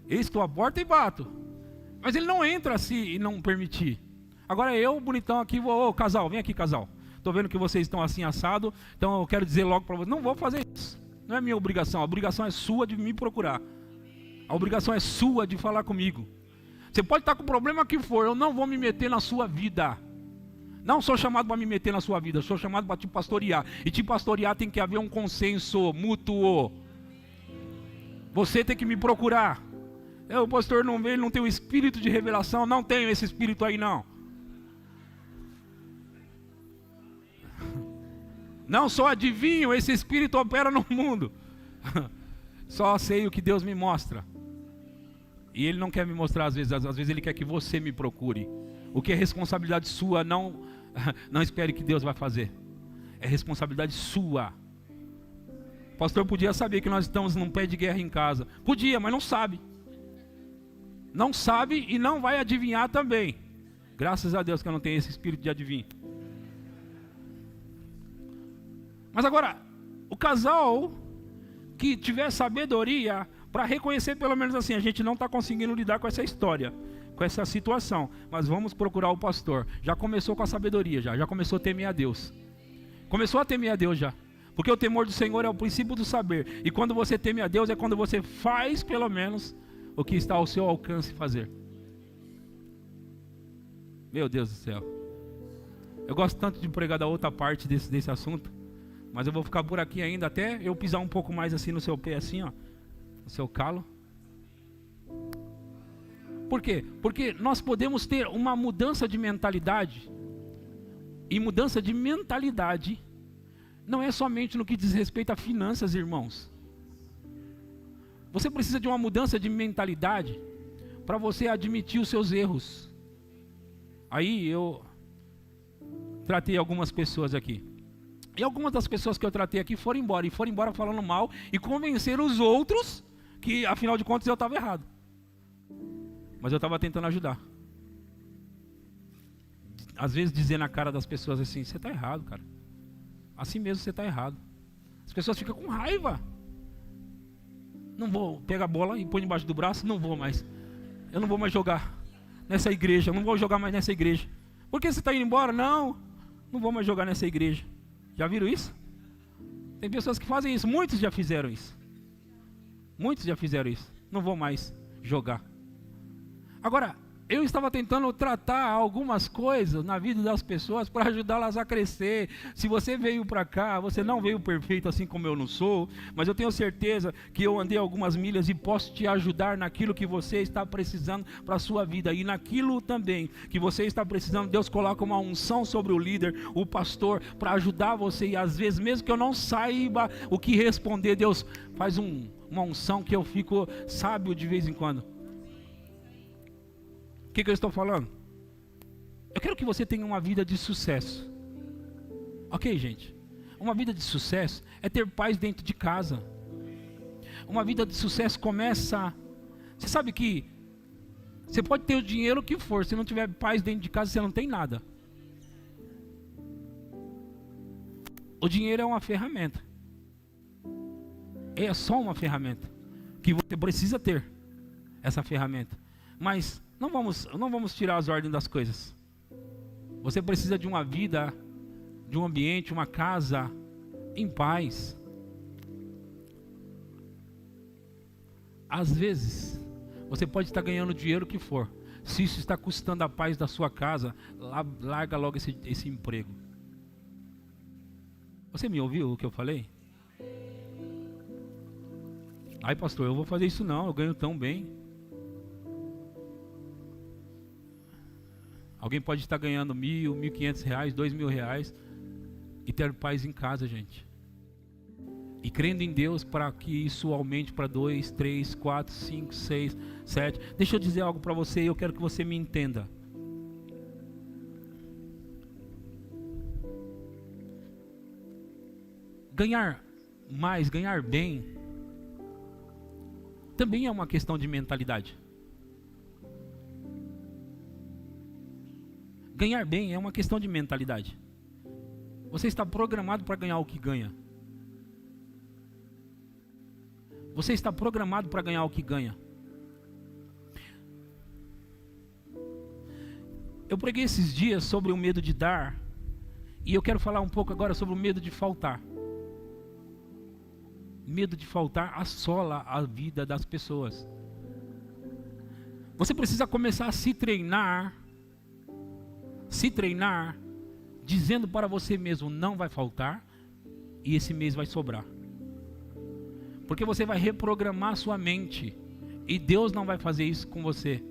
Eis que estou à porta e bato. Mas ele não entra se não permitir. Agora eu, bonitão aqui, vou, casal, vem aqui, casal. Estou vendo que vocês estão assim assado, então eu quero dizer logo para vocês: não vou fazer isso. Não é minha obrigação, a obrigação é sua de me procurar. A obrigação é sua de falar comigo. Você pode estar com o problema que for, eu não vou me meter na sua vida. Não sou chamado para me meter na sua vida, sou chamado para te pastorear. E te pastorear tem que haver um consenso mútuo. Você tem que me procurar. O pastor não vê, ele não tem o espírito de revelação. Não tenho esse espírito aí não. Não só adivinho, esse espírito opera no mundo. Só sei o que Deus me mostra. E Ele não quer me mostrar às vezes Ele quer que você me procure. O que é responsabilidade sua, não espere que Deus vai fazer. É responsabilidade sua. O pastor podia saber que nós estamos num pé de guerra em casa. Podia, mas não sabe. Não sabe e não vai adivinhar também. Graças a Deus que eu não tenho esse espírito de adivinho. Mas agora, o casal que tiver sabedoria para reconhecer pelo menos assim: a gente não está conseguindo lidar com essa história, com essa situação, mas vamos procurar o pastor. Já começou com a sabedoria, já começou a temer a Deus. Começou a temer a Deus já. Porque o temor do Senhor é o princípio do saber. E quando você teme a Deus é quando você faz pelo menos o que está ao seu alcance fazer. Meu Deus do céu. Eu gosto tanto de pregar da outra parte desse assunto, mas eu vou ficar por aqui ainda até eu pisar um pouco mais assim no seu pé, assim, ó, no seu calo. Por quê? Porque nós podemos ter uma mudança de mentalidade. E mudança de mentalidade não é somente no que diz respeito a finanças, irmãos. Você precisa de uma mudança de mentalidade para você admitir os seus erros. Aí eu tratei algumas pessoas aqui. E algumas das pessoas que eu tratei aqui foram embora. E foram embora falando mal e convenceram os outros que, afinal de contas, eu estava errado. Mas eu estava tentando ajudar. Às vezes dizer na cara das pessoas assim, você está errado, cara. Assim mesmo você está errado. As pessoas ficam com raiva. Não vou pegar a bola e pôr debaixo do braço, não vou mais. Eu não vou mais jogar nessa igreja, eu não vou jogar mais nessa igreja. Por que você está indo embora? Não vou mais jogar nessa igreja. Já viram isso? Tem pessoas que fazem isso, muitos já fizeram isso. Muitos já fizeram isso. Não vou mais jogar. Agora, eu estava tentando tratar algumas coisas na vida das pessoas para ajudá-las a crescer. Se você veio para cá, você não veio perfeito assim como eu não sou, mas eu tenho certeza que eu andei algumas milhas e posso te ajudar naquilo que você está precisando para a sua vida. E naquilo também que você está precisando, Deus coloca uma unção sobre o líder, o pastor, para ajudar você. E às vezes, mesmo que eu não saiba o que responder, Deus faz uma unção que eu fico sábio de vez em quando. O que eu estou falando? Eu quero que você tenha uma vida de sucesso. Ok, gente? Uma vida de sucesso é ter paz dentro de casa. Uma vida de sucesso começa... Você sabe que você pode ter o dinheiro que for, se não tiver paz dentro de casa, você não tem nada. O dinheiro é uma ferramenta. É só uma ferramenta que você precisa ter, essa ferramenta. Mas não vamos tirar as ordens das coisas. Você precisa de uma vida, de um ambiente, uma casa em paz. Às vezes, você pode estar ganhando o dinheiro que for. Se isso está custando a paz da sua casa, larga logo esse emprego. Você me ouviu o que eu falei? Ai, pastor, eu vou fazer isso não, eu ganho tão bem. Alguém pode estar ganhando R$1.000, R$1.500, R$2.000 e ter paz em casa, gente. E crendo em Deus para que isso aumente para 2, 3, 4, 5, 6, 7. Deixa eu dizer algo para você e eu quero que você me entenda. Ganhar mais, ganhar bem, também é uma questão de mentalidade. Ganhar bem é uma questão de mentalidade. Você está programado para ganhar o que ganha. Você está programado para ganhar o que ganha. Eu preguei esses dias sobre o medo de dar. E eu quero falar um pouco agora sobre o medo de faltar. Medo de faltar assola a vida das pessoas. Você precisa começar a se treinar dizendo para você mesmo, não vai faltar e esse mês vai sobrar. Porque você vai reprogramar sua mente e Deus não vai fazer isso com você.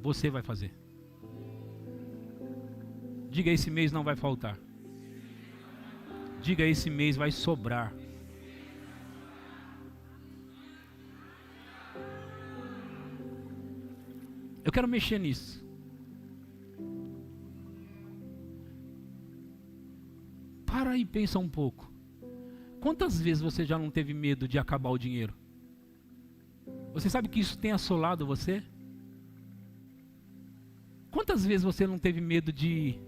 Você vai fazer. Diga, esse mês não vai faltar. Diga, esse mês vai sobrar. Eu quero mexer nisso. Para e pensa um pouco. Quantas vezes você já não teve medo de acabar o dinheiro? Você sabe que isso tem assolado você? Quantas vezes você não teve medo de...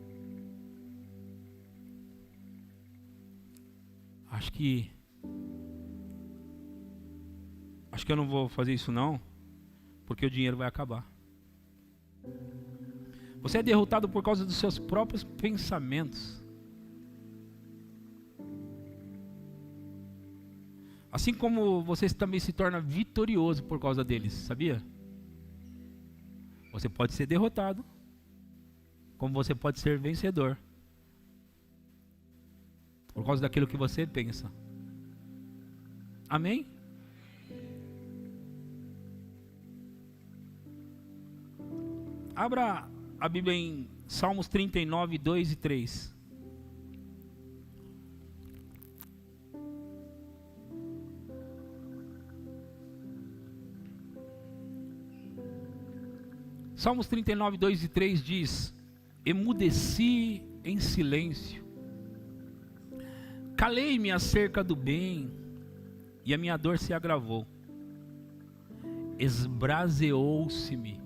Acho que eu não vou fazer isso não, porque o dinheiro vai acabar. Você é derrotado por causa dos seus próprios pensamentos. Assim como você também se torna vitorioso por causa deles, sabia? Você pode ser derrotado, como você pode ser vencedor. Por causa daquilo que você pensa. Amém? Abra a Bíblia em Salmos 39, 2 e 3. Salmos 39, 2 e 3 diz: emudeci em silêncio, calei-me acerca do bem, e a minha dor se agravou. Esbraseou-se-me.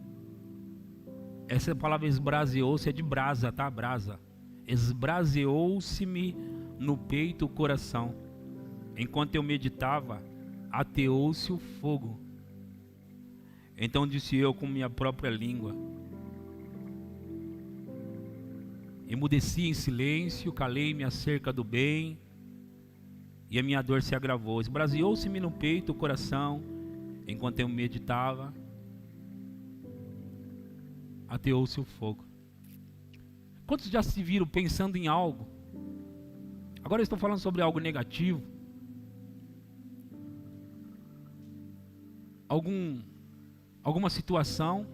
Essa palavra esbraseou-se é de brasa, tá? Brasa. Esbraseou-se-me no peito o coração. Enquanto eu meditava, ateou-se o fogo. Então disse eu com minha própria língua: emudeci em silêncio, calei-me acerca do bem, e a minha dor se agravou. Esbraseou-se-me no peito o coração, enquanto eu meditava, ateou-se o fogo. Quantos já se viram pensando em algo? Agora eu estou falando sobre algo negativo. Alguma situação.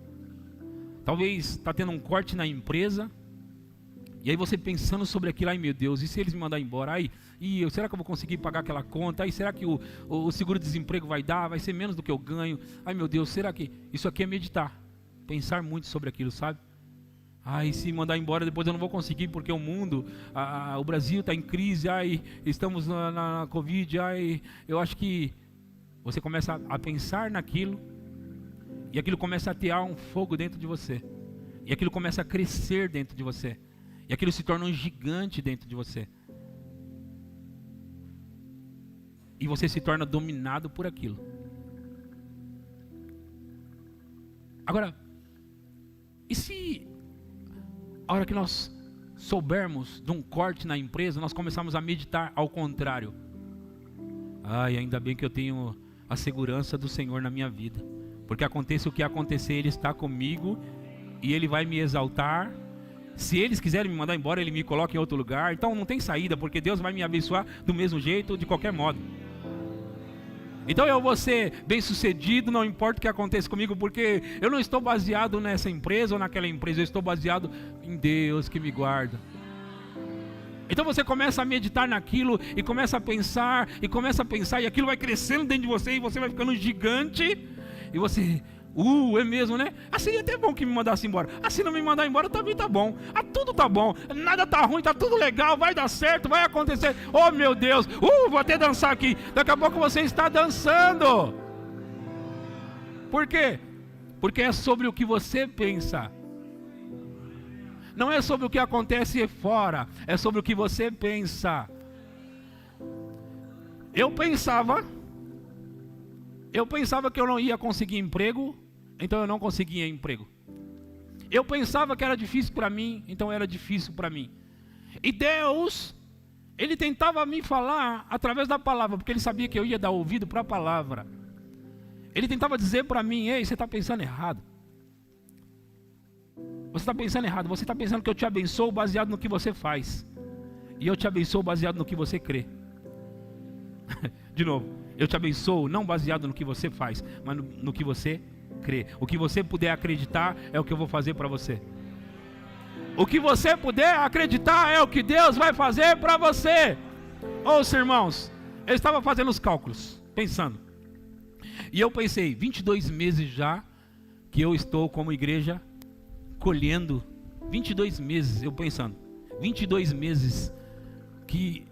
Talvez está tendo um corte na empresa. E aí você pensando sobre aquilo, ai meu Deus, e se eles me mandarem embora? Ai, será que eu vou conseguir pagar aquela conta? Ai, será que o seguro-desemprego vai dar? Vai ser menos do que eu ganho? Ai meu Deus, será que... Isso aqui é meditar. Pensar muito sobre aquilo, sabe? Ai, se mandar embora depois eu não vou conseguir, porque o mundo, o Brasil está em crise, ai, estamos na Covid, ai, eu acho que... Você começa a pensar naquilo, e aquilo começa a atear um fogo dentro de você. E aquilo começa a crescer dentro de você. E aquilo se torna um gigante dentro de você. E você se torna dominado por aquilo. Agora, e se a hora que nós soubermos de um corte na empresa, nós começarmos a meditar ao contrário? Ai, ainda bem que eu tenho a segurança do Senhor na minha vida. Porque aconteça o que acontecer, Ele está comigo e Ele vai me exaltar. Se eles quiserem me mandar embora, Ele me coloca em outro lugar. Então não tem saída, porque Deus vai me abençoar do mesmo jeito, de qualquer modo. Então eu vou ser bem sucedido, não importa o que aconteça comigo, porque eu não estou baseado nessa empresa ou naquela empresa, eu estou baseado em Deus que me guarda. Então você começa a meditar naquilo e começa a pensar, e aquilo vai crescendo dentro de você, e você vai ficando gigante, e você... é mesmo, né? Seria até bom que me mandasse embora. Se não me mandar embora, também tá bom. Tudo tá bom. Nada tá ruim, tá tudo legal. Vai dar certo, vai acontecer. Oh, meu Deus. Vou até dançar aqui. Daqui a pouco você está dançando. Por quê? Porque é sobre o que você pensa. Não é sobre o que acontece fora. É sobre o que você pensa. Eu pensava que eu não ia conseguir emprego, então eu não conseguia emprego. Eu pensava que era difícil para mim, então era difícil para mim. E Deus, Ele tentava me falar através da palavra, porque Ele sabia que eu ia dar ouvido para a palavra. Ele tentava dizer para mim: ei, você está pensando errado. Você está pensando errado, você está pensando que eu te abençoo baseado no que você faz. E eu te abençoo baseado no que você crê. De novo, eu te abençoo não baseado no que você faz, mas no que você crê. O que você puder acreditar é o que eu vou fazer para você. O que você puder acreditar é o que Deus vai fazer para você. Ouça, irmãos, eu estava fazendo os cálculos, pensando. E eu pensei, 22 meses já que eu estou como igreja colhendo. 22 meses, eu pensando. 22 meses que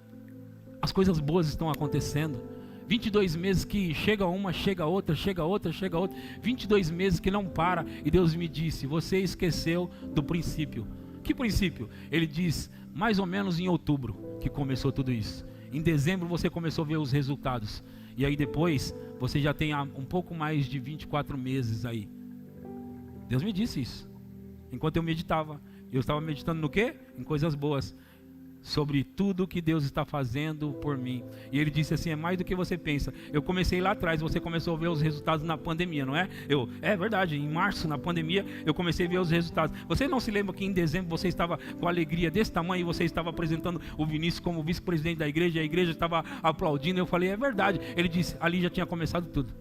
as coisas boas estão acontecendo. 22 meses que chega uma, chega outra, chega outra, chega outra. 22 meses que não para. E Deus me disse: você esqueceu do princípio. Que princípio? Ele diz, mais ou menos em outubro que começou tudo isso. Em dezembro você começou a ver os resultados. E aí depois você já tem um pouco mais de 24 meses aí. Deus me disse isso. Enquanto eu meditava. Eu estava meditando no quê? Em coisas boas. sobre tudo que Deus está fazendo por mim. E ele disse assim: é mais do que você pensa. Eu comecei lá atrás, você começou a ver os resultados na pandemia, não é? É verdade, em março, na pandemia, eu comecei a ver os resultados. Você não se lembra que em dezembro você estava com alegria desse tamanho e você estava apresentando o Vinícius como vice-presidente da igreja, e a igreja estava aplaudindo? Eu falei: é verdade. Ele disse: ali já tinha começado tudo.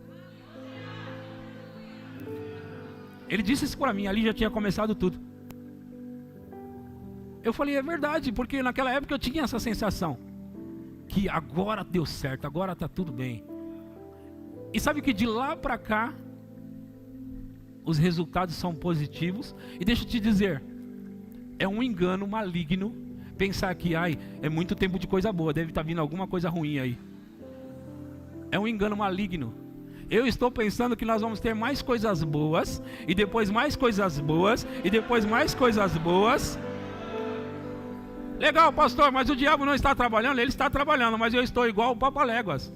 Ele disse isso para mim: ali já tinha começado tudo. Eu falei: é verdade, porque naquela época eu tinha essa sensação que agora deu certo, agora está tudo bem. E sabe que de lá para cá os resultados são positivos. E deixa eu te dizer, é um engano maligno pensar que é muito tempo de coisa boa, deve estar vindo alguma coisa ruim aí. É um engano maligno. Eu estou pensando que nós vamos ter mais coisas boas, e depois mais coisas boas, e depois mais coisas boas. Legal, pastor, mas o diabo não está trabalhando? Ele está trabalhando, mas eu estou igual o Papaléguas.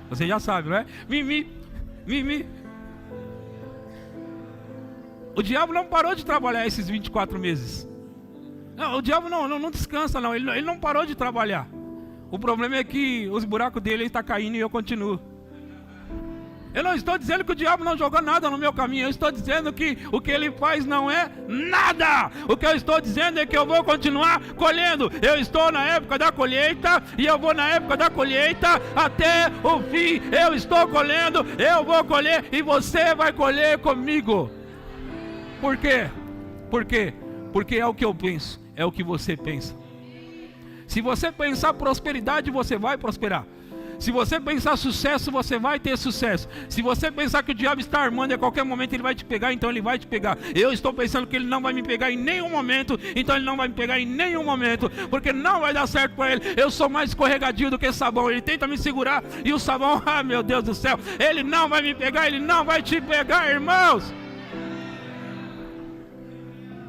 Você já sabe, não é? Mimi. O diabo não parou de trabalhar esses 24 meses. Não, o diabo não descansa, não. Ele não parou de trabalhar. O problema é que os buracos dele estão caindo e eu continuo. Eu não estou dizendo que o diabo não jogou nada no meu caminho. Eu estou dizendo que o que ele faz não é nada. O que eu estou dizendo é que eu vou continuar colhendo. Eu estou na época da colheita e eu vou na época da colheita até o fim. Eu estou colhendo, eu vou colher e você vai colher comigo. Por quê? Por quê? Porque é o que eu penso, é o que você pensa. Se você pensar prosperidade, você vai prosperar. Se você pensar sucesso, você vai ter sucesso. Se você pensar que o diabo está armando e a qualquer momento ele vai te pegar, então ele vai te pegar. Eu estou pensando que ele não vai me pegar em nenhum momento, então ele não vai me pegar em nenhum momento, porque não vai dar certo para ele. Eu sou mais escorregadio do que sabão. Ele tenta me segurar e o sabão, meu Deus do céu, ele não vai me pegar, ele não vai te pegar, irmãos.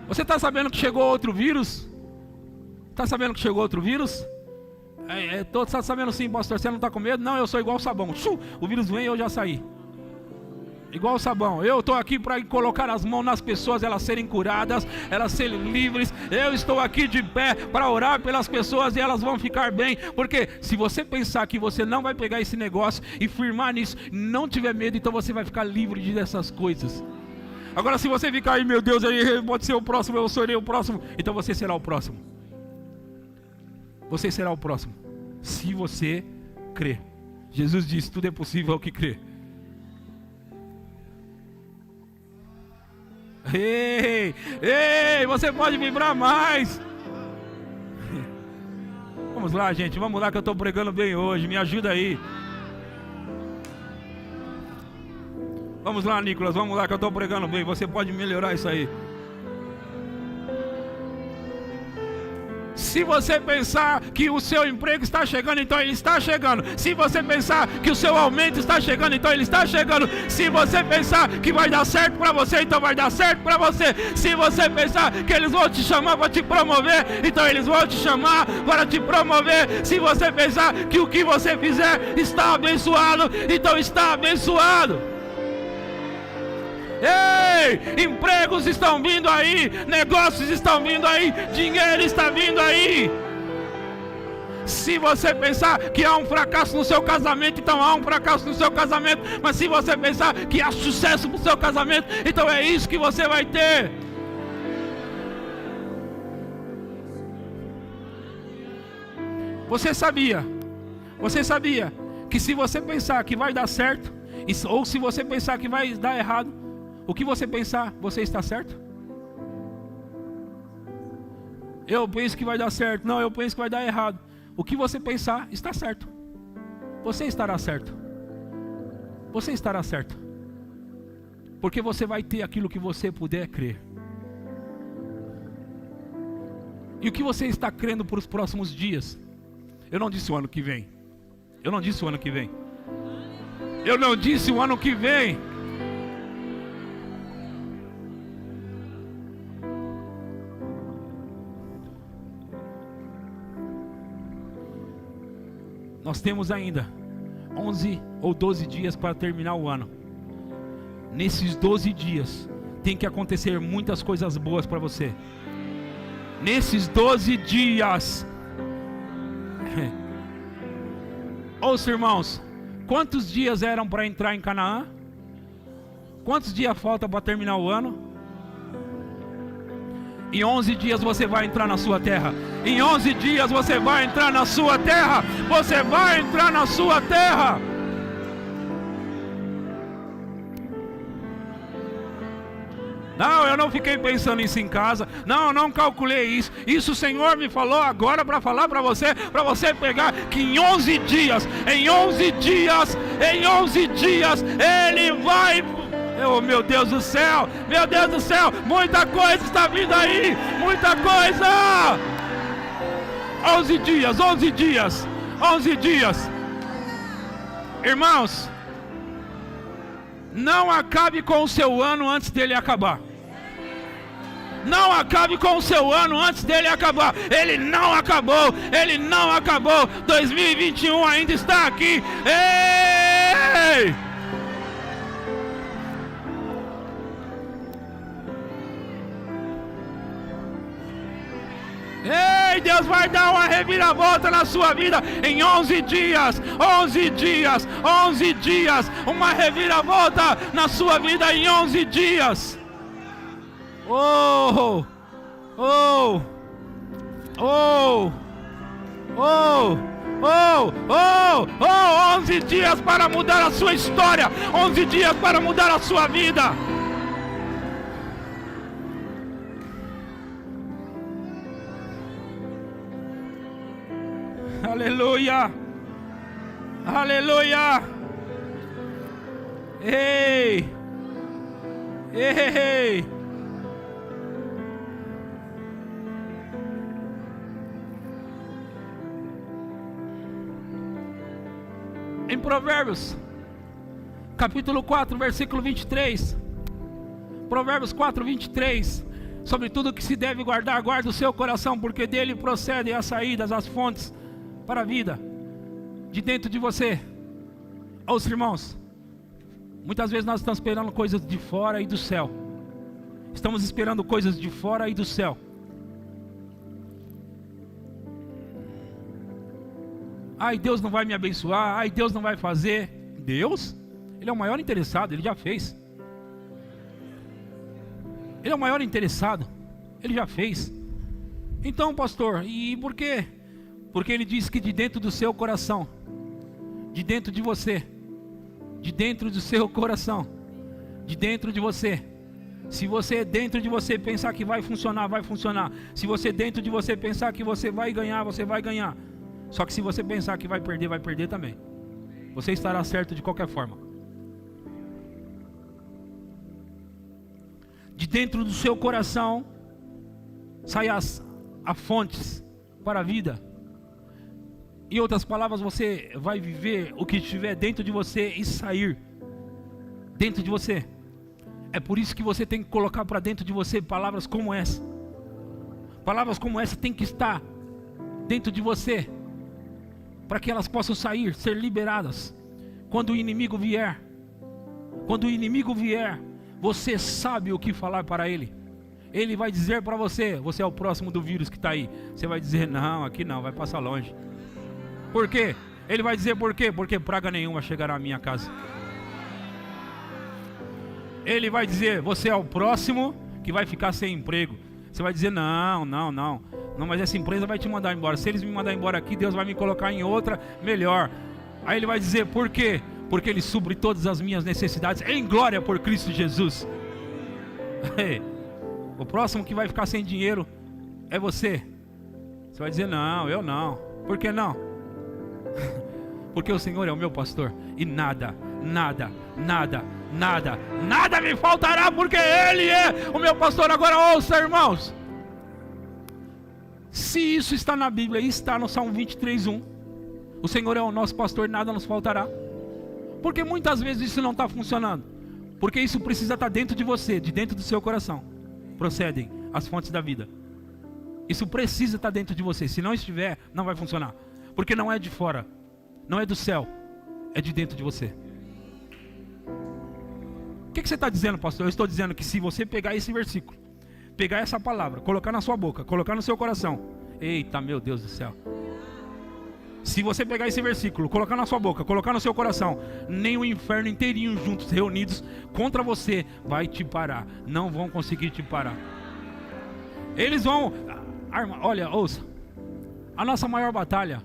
Você está sabendo que chegou outro vírus? Está sabendo que chegou outro vírus? Todos estão sabendo sim, pastor, você não está com medo? Não, eu sou igual o sabão. O vírus vem e eu já saí. Igual o sabão. Eu estou aqui para colocar as mãos nas pessoas, elas serem curadas, elas serem livres. Eu estou aqui de pé para orar pelas pessoas e elas vão ficar bem. Porque se você pensar que você não vai pegar esse negócio e firmar nisso, não tiver medo, então você vai ficar livre dessas coisas. Agora se você ficar aí, meu Deus, aí pode ser o próximo, eu serei o próximo, então você será o próximo. Você será o próximo, se você crer. Jesus disse: tudo é possível ao que crê. Ei, você pode vibrar mais. Vamos lá, gente, vamos lá que eu estou pregando bem hoje, me ajuda aí. Vamos lá, Nicolas, vamos lá que eu estou pregando bem, você pode melhorar isso aí. Se você pensar que o seu emprego está chegando, então ele está chegando. Se você pensar que o seu aumento está chegando, então ele está chegando. Se você pensar que vai dar certo para você, então vai dar certo para você. Se você pensar que eles vão te chamar para te promover, então eles vão te chamar para te promover. Se você pensar que o que você fizer está abençoado, então está abençoado. Ei, empregos estão vindo aí, negócios estão vindo aí, dinheiro está vindo aí. Se você pensar que há um fracasso no seu casamento, então há um fracasso no seu casamento. Mas se você pensar que há sucesso no seu casamento, então é isso que você vai ter. Você sabia que se você pensar que vai dar certo, ou se você pensar que vai dar errado, o que você pensar, você está certo? Eu penso que vai dar certo. Não, eu penso que vai dar errado. O que você pensar, está certo. Você estará certo. Você estará certo. Porque você vai ter aquilo que você puder crer. E o que você está crendo para os próximos dias? Eu não disse o ano que vem. Eu não disse o ano que vem. Eu não disse o ano que vem. Nós temos ainda 11 ou 12 dias para terminar o ano. Nesses 12 dias tem que acontecer muitas coisas boas para você. nesses 12 dias. Ouça, irmãos, quantos dias eram para entrar em Canaã? Quantos dias falta para terminar o ano? Em 11 dias você vai entrar na sua terra. Em 11 dias você vai entrar na sua terra. Você vai entrar na sua terra. Não, eu não fiquei pensando nisso em casa. Não, eu não calculei isso. Isso o Senhor me falou agora para falar para você pegar que em 11 dias, Ele vai... Oh, meu Deus do céu, muita coisa está vindo aí, muita coisa. 11 dias. Irmãos, não acabe com o seu ano antes dele acabar. Não acabe com o seu ano antes dele acabar. Ele não acabou. 2021 ainda está aqui. Ei! Ei, Deus vai dar uma reviravolta na sua vida em 11 dias, uma reviravolta na sua vida em 11 dias. 11 dias para mudar a sua história, 11 dias para mudar a sua vida. Aleluia. Ei. Em Provérbios, capítulo 4, versículo 23. Provérbios 4, 23. Sobre tudo que se deve guardar, guarda o seu coração, porque dele procedem as saídas, as fontes para a vida, de dentro de você. Ouça, irmãos, muitas vezes nós estamos esperando coisas de fora e do céu. Estamos esperando coisas de fora e do céu. Ai, Deus não vai me abençoar. Ai, Deus não vai fazer. Deus? Ele é o maior interessado, Ele já fez. Ele é o maior interessado, Ele já fez. Então, pastor, e por quê? Porque Ele diz que de dentro do seu coração, de dentro de você, de dentro do seu coração, de dentro de você, se você dentro de você pensar que vai funcionar, vai funcionar. Se você dentro de você pensar que você vai ganhar, você vai ganhar. Só que se você pensar que vai perder também. Você estará certo de qualquer forma. De dentro do seu coração sai as fontes para a vida. Em outras palavras, você vai viver o que estiver dentro de você e sair dentro de você. É por isso que você tem que colocar para dentro de você palavras como essa. Palavras como essa tem que estar dentro de você, para que elas possam sair, ser liberadas. Quando o inimigo vier, você sabe o que falar para ele. Ele vai dizer para você, você é o próximo do vírus que está aí. Você vai dizer, não, aqui não, vai passar longe. Por quê? Ele vai dizer por quê? Porque praga nenhuma chegará à minha casa. Ele vai dizer, você é o próximo que vai ficar sem emprego. Você vai dizer, não, mas essa empresa vai te mandar embora. Se eles me mandar embora aqui, Deus vai me colocar em outra melhor. Aí ele vai dizer, por quê? Porque Ele supre todas as minhas necessidades em glória por Cristo Jesus. O próximo que vai ficar sem dinheiro é você. Você vai dizer, não, eu não. Por que não? Porque o Senhor é o meu pastor e nada me faltará, porque Ele é o meu pastor. Agora ouça, irmãos, se isso está na Bíblia e está no Salmo 23:1, o Senhor é o nosso pastor, nada nos faltará. Porque muitas vezes isso não está funcionando, porque isso precisa estar dentro de você, de dentro do seu coração procedem as fontes da vida. Isso precisa estar dentro de você. Se não estiver, não vai funcionar. Porque não é de fora, não é do céu, é de dentro de você. O que você está dizendo, pastor? Eu estou dizendo que se você pegar esse versículo, pegar essa palavra, colocar na sua boca, colocar no seu coração. Eita, meu Deus do céu. Se você pegar esse versículo, colocar na sua boca, colocar no seu coração, nem o inferno inteirinho juntos, reunidos contra você, vai te parar. Não vão conseguir te parar. Eles vão... Olha, ouça. A nossa maior batalha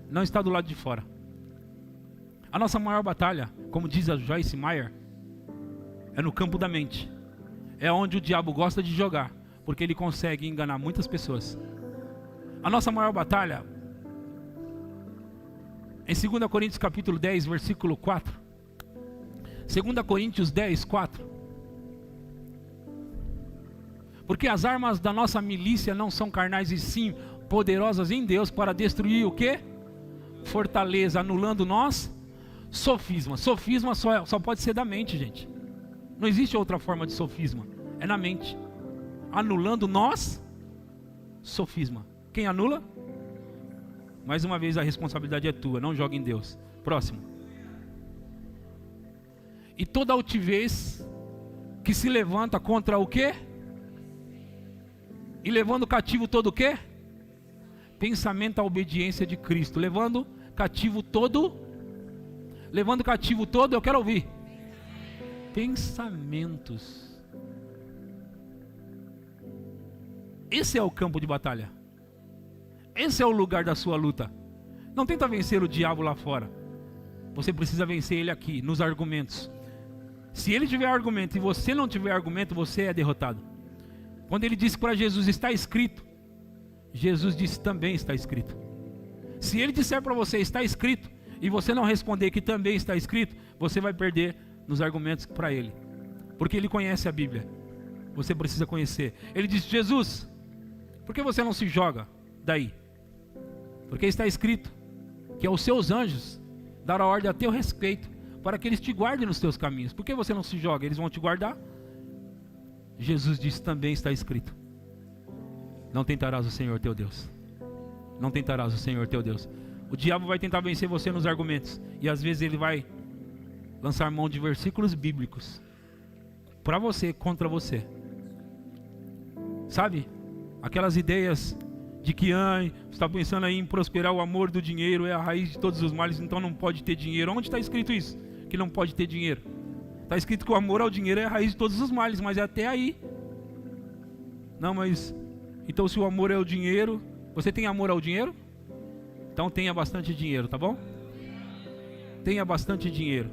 não está do lado de fora. A nossa maior batalha, como diz a Joyce Meyer, é no campo da mente. É onde o diabo gosta de jogar, porque ele consegue enganar muitas pessoas. A nossa maior batalha... Em 2 Coríntios capítulo 10, versículo 4. 2 Coríntios 10, 4. Porque as armas da nossa milícia não são carnais e sim poderosas em Deus para destruir o quê? Fortaleza, anulando nós, sofisma. Sofisma só pode ser da mente, gente. Não existe outra forma de sofisma. É na mente. Anulando nós, sofisma. Quem anula? Mais uma vez a responsabilidade é tua, não joga em Deus. Próximo. E toda altivez que se levanta contra o quê? E levando cativo todo o quê? Pensamento à obediência de Cristo. Levando cativo todo. Levando cativo todo, eu quero ouvir. Pensamentos. Esse é o campo de batalha. Esse é o lugar da sua luta. Não tenta vencer o diabo lá fora. Você precisa vencer ele aqui, nos argumentos. Se ele tiver argumento e você não tiver argumento, você é derrotado. Quando ele disse para Jesus, está escrito, Jesus disse, também está escrito. Se ele disser para você, está escrito, e você não responder que também está escrito, você vai perder nos argumentos para ele. Porque ele conhece a Bíblia. Você precisa conhecer. Ele disse, Jesus, por que você não se joga daí? Porque está escrito que aos seus anjos dará ordem a teu respeito, para que eles te guardem nos teus caminhos. Por que você não se joga? Eles vão te guardar? Jesus disse, também está escrito, não tentarás o Senhor teu Deus. Não tentarás o Senhor teu Deus. O diabo vai tentar vencer você nos argumentos, e às vezes ele vai lançar mão de versículos bíblicos para você, contra você. Sabe? Aquelas ideias de que você está pensando aí em prosperar, o amor do dinheiro é a raiz de todos os males, então não pode ter dinheiro. Onde está escrito isso? Que não pode ter dinheiro. Está escrito que o amor ao dinheiro é a raiz de todos os males, mas é até aí. Não, mas... Então se o amor é o dinheiro... Você tem amor ao dinheiro? Então tenha bastante dinheiro, tá bom? Tenha bastante dinheiro.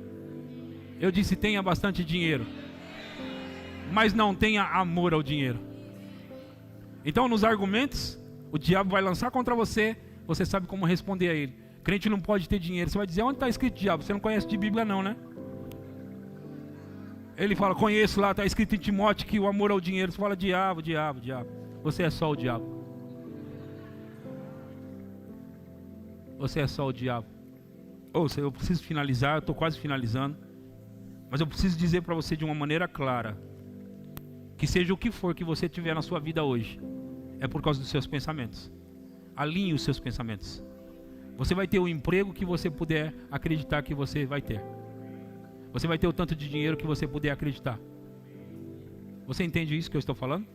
Eu disse tenha bastante dinheiro. Mas não tenha amor ao dinheiro. Então nos argumentos... O diabo vai lançar contra você, você sabe como responder a ele. Crente não pode ter dinheiro. Você vai dizer, onde está escrito diabo? Você não conhece de Bíblia não, né? Ele fala, conheço lá, está escrito em Timóteo que o amor ao dinheiro. Você fala, diabo, diabo, diabo. Você é só o diabo. Você é só o diabo. Ouça, eu preciso finalizar, eu estou quase finalizando. Mas eu preciso dizer para você de uma maneira clara, que seja o que for que você tiver na sua vida hoje, é por causa dos seus pensamentos. Alinhe os seus pensamentos. Você vai ter o emprego que você puder acreditar que você vai ter. Você vai ter o tanto de dinheiro que você puder acreditar. Você entende isso que eu estou falando?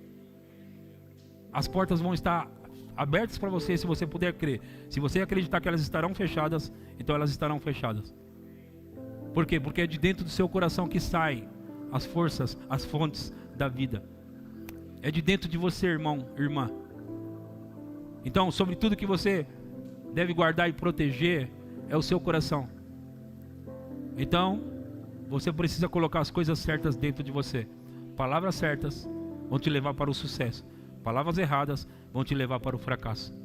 As portas vão estar abertas para você se você puder crer. Se você acreditar que elas estarão fechadas, então elas estarão fechadas. Por quê? Porque é de dentro do seu coração que saem as forças, as fontes da vida. É de dentro de você, irmão, irmã. Então, sobre tudo que você deve guardar e proteger, é o seu coração. Então, você precisa colocar as coisas certas dentro de você. Palavras certas vão te levar para o sucesso. Palavras erradas vão te levar para o fracasso.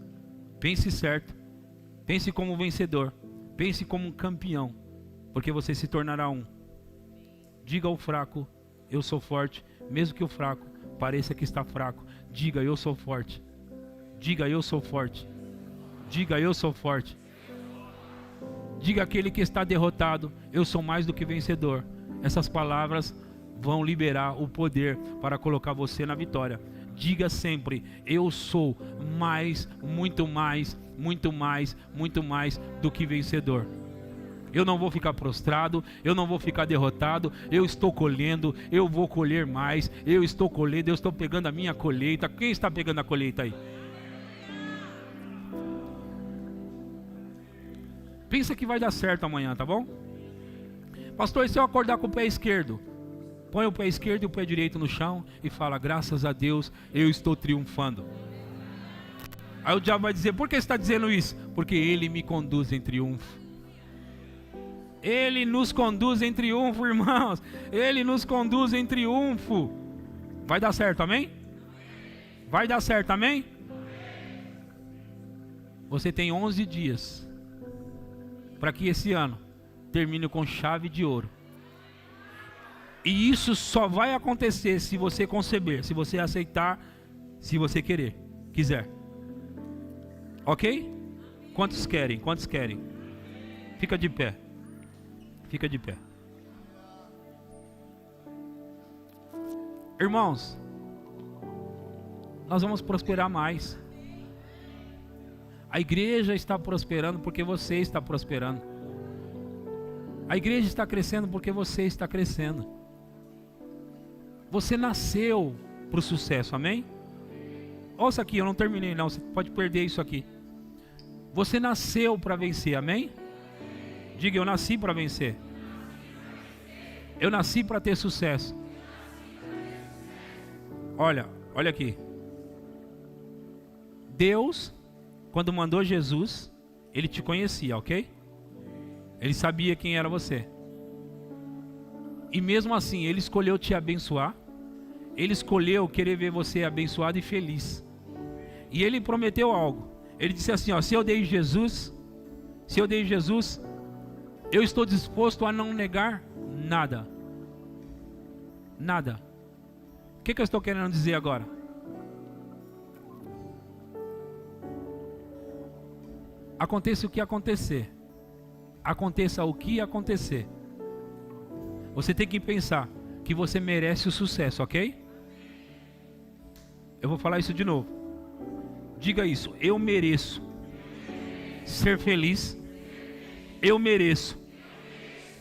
Pense certo. Pense como um vencedor. Pense como um campeão. Porque você se tornará um. Diga ao fraco, eu sou forte. Mesmo que o fraco pareça que está fraco, diga, eu sou forte. Diga, eu sou forte. Diga, eu sou forte. Diga àquele que está derrotado, eu sou mais do que vencedor. Essas palavras vão liberar o poder para colocar você na vitória. Diga sempre, eu sou mais, muito mais, muito mais, muito mais do que vencedor. Eu não vou ficar prostrado, eu não vou ficar derrotado. Eu estou colhendo, eu vou colher mais. Eu estou colhendo, eu estou pegando a minha colheita. Quem está pegando a colheita aí? Pensa que vai dar certo amanhã, tá bom? Pastor, e se eu acordar com o pé esquerdo? Põe o pé esquerdo e o pé direito no chão e fala: graças a Deus, eu estou triunfando. Aí o diabo vai dizer: por que você está dizendo isso? Porque Ele me conduz em triunfo. Ele nos conduz em triunfo, irmãos. Ele nos conduz em triunfo. Vai dar certo, amém? Vai dar certo, amém? Você tem 11 dias para que esse ano termine com chave de ouro. E isso só vai acontecer se você conceber, se você aceitar, se você quiser. Ok? Quantos querem? Quantos querem? Fica de pé. Fica de pé. Irmãos, nós vamos prosperar mais. A igreja está prosperando porque você está prosperando. A igreja está crescendo porque você está crescendo. Você nasceu para o sucesso, amém? Ouça aqui, eu não terminei não, você pode perder isso aqui. Você nasceu para vencer, amém? Diga: eu nasci para vencer. Eu nasci para ter sucesso. Olha aqui. Deus, quando mandou Jesus, Ele te conhecia, ok? Ele sabia quem era você. E mesmo assim, Ele escolheu te abençoar. Ele escolheu querer ver você abençoado e feliz. E Ele prometeu algo. Ele disse assim, ó: se eu dei Jesus, eu estou disposto a não negar nada. Nada. O que eu estou querendo dizer agora? Aconteça o que acontecer. Aconteça o que acontecer. Você tem que pensar que você merece o sucesso, ok? Eu vou falar isso de novo. Diga isso: eu mereço ser feliz. Eu mereço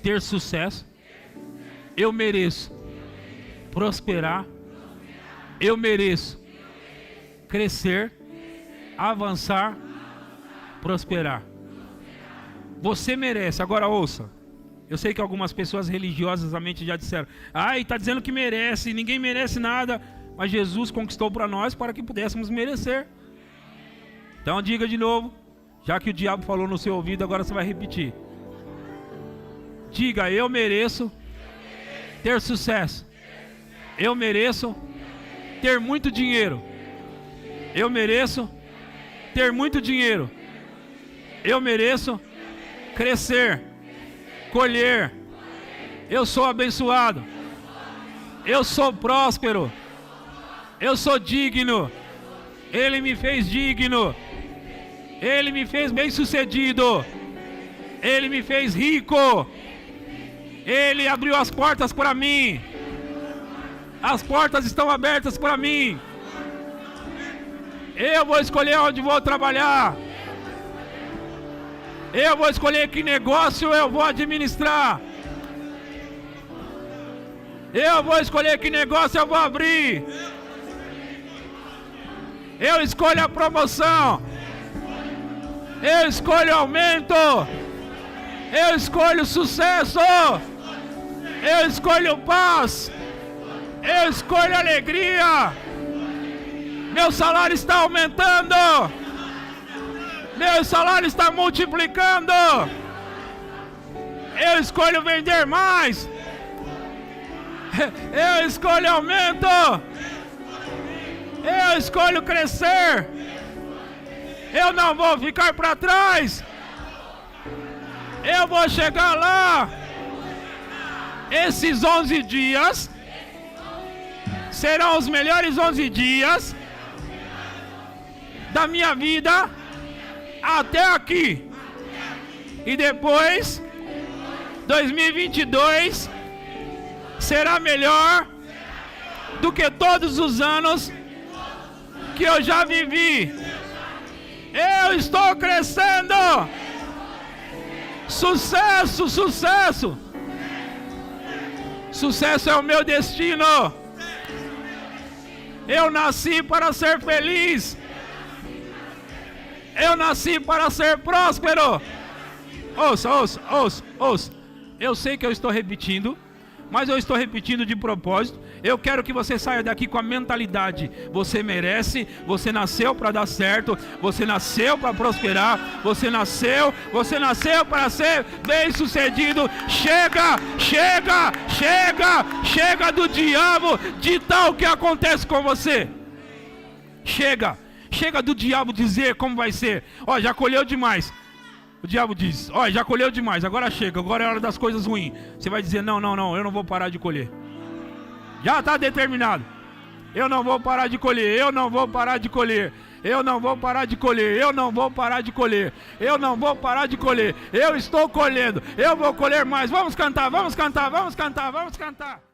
ter sucesso. Eu mereço prosperar. Eu mereço crescer, avançar, prosperar. Você merece. Agora ouça. Eu sei que algumas pessoas religiosamente já disseram: ai, está dizendo que merece, ninguém merece nada. Mas Jesus conquistou para nós para que pudéssemos merecer. Então diga de novo. Já que o diabo falou no seu ouvido, agora você vai repetir. Diga: eu mereço ter sucesso. Eu mereço ter muito dinheiro. Eu mereço ter muito dinheiro. Eu mereço crescer, colher. Eu sou abençoado. Eu sou próspero. Eu sou digno. Ele me fez digno. Ele me fez bem-sucedido. Ele me fez rico. Ele abriu as portas para mim. As portas estão abertas para mim. Eu vou escolher onde vou trabalhar. Eu vou escolher que negócio eu vou administrar. Eu vou escolher que negócio eu vou abrir. Eu escolho a promoção. Eu escolho aumento. Eu escolho sucesso. Eu escolho paz. Eu escolho alegria. Meu salário está aumentando. Meu salário está multiplicando. Eu escolho vender mais. Eu escolho aumento. Eu escolho crescer. Eu não vou ficar para trás. Eu vou chegar lá. Esses 11 dias serão os melhores 11 dias da minha vida até aqui. E depois 2022 será melhor do que todos os anos que eu já vivi. Eu estou crescendo. Sucesso, sucesso. Sucesso é o meu destino. Eu nasci para ser feliz. Eu nasci para ser próspero. Ouça, ouça, ouça, ouça. Eu sei que eu estou repetindo, mas eu estou repetindo de propósito. Eu quero que você saia daqui com a mentalidade: você merece, você nasceu para dar certo, você nasceu para prosperar, você nasceu para ser bem-sucedido. Chega, chega, chega, chega do diabo ditar o que acontece com você. Chega, chega do diabo dizer como vai ser. Ó, já colheu demais. O diabo diz: ó, já colheu demais, agora chega, agora é hora das coisas ruins. Você vai dizer: não, não, não, eu não vou parar de colher. Já está determinado. Eu não vou parar de colher, eu não vou parar de colher. Eu não vou parar de colher, eu não vou parar de colher. Eu não vou parar de colher. Eu estou colhendo, eu vou colher mais. Vamos cantar, vamos cantar, vamos cantar, vamos cantar.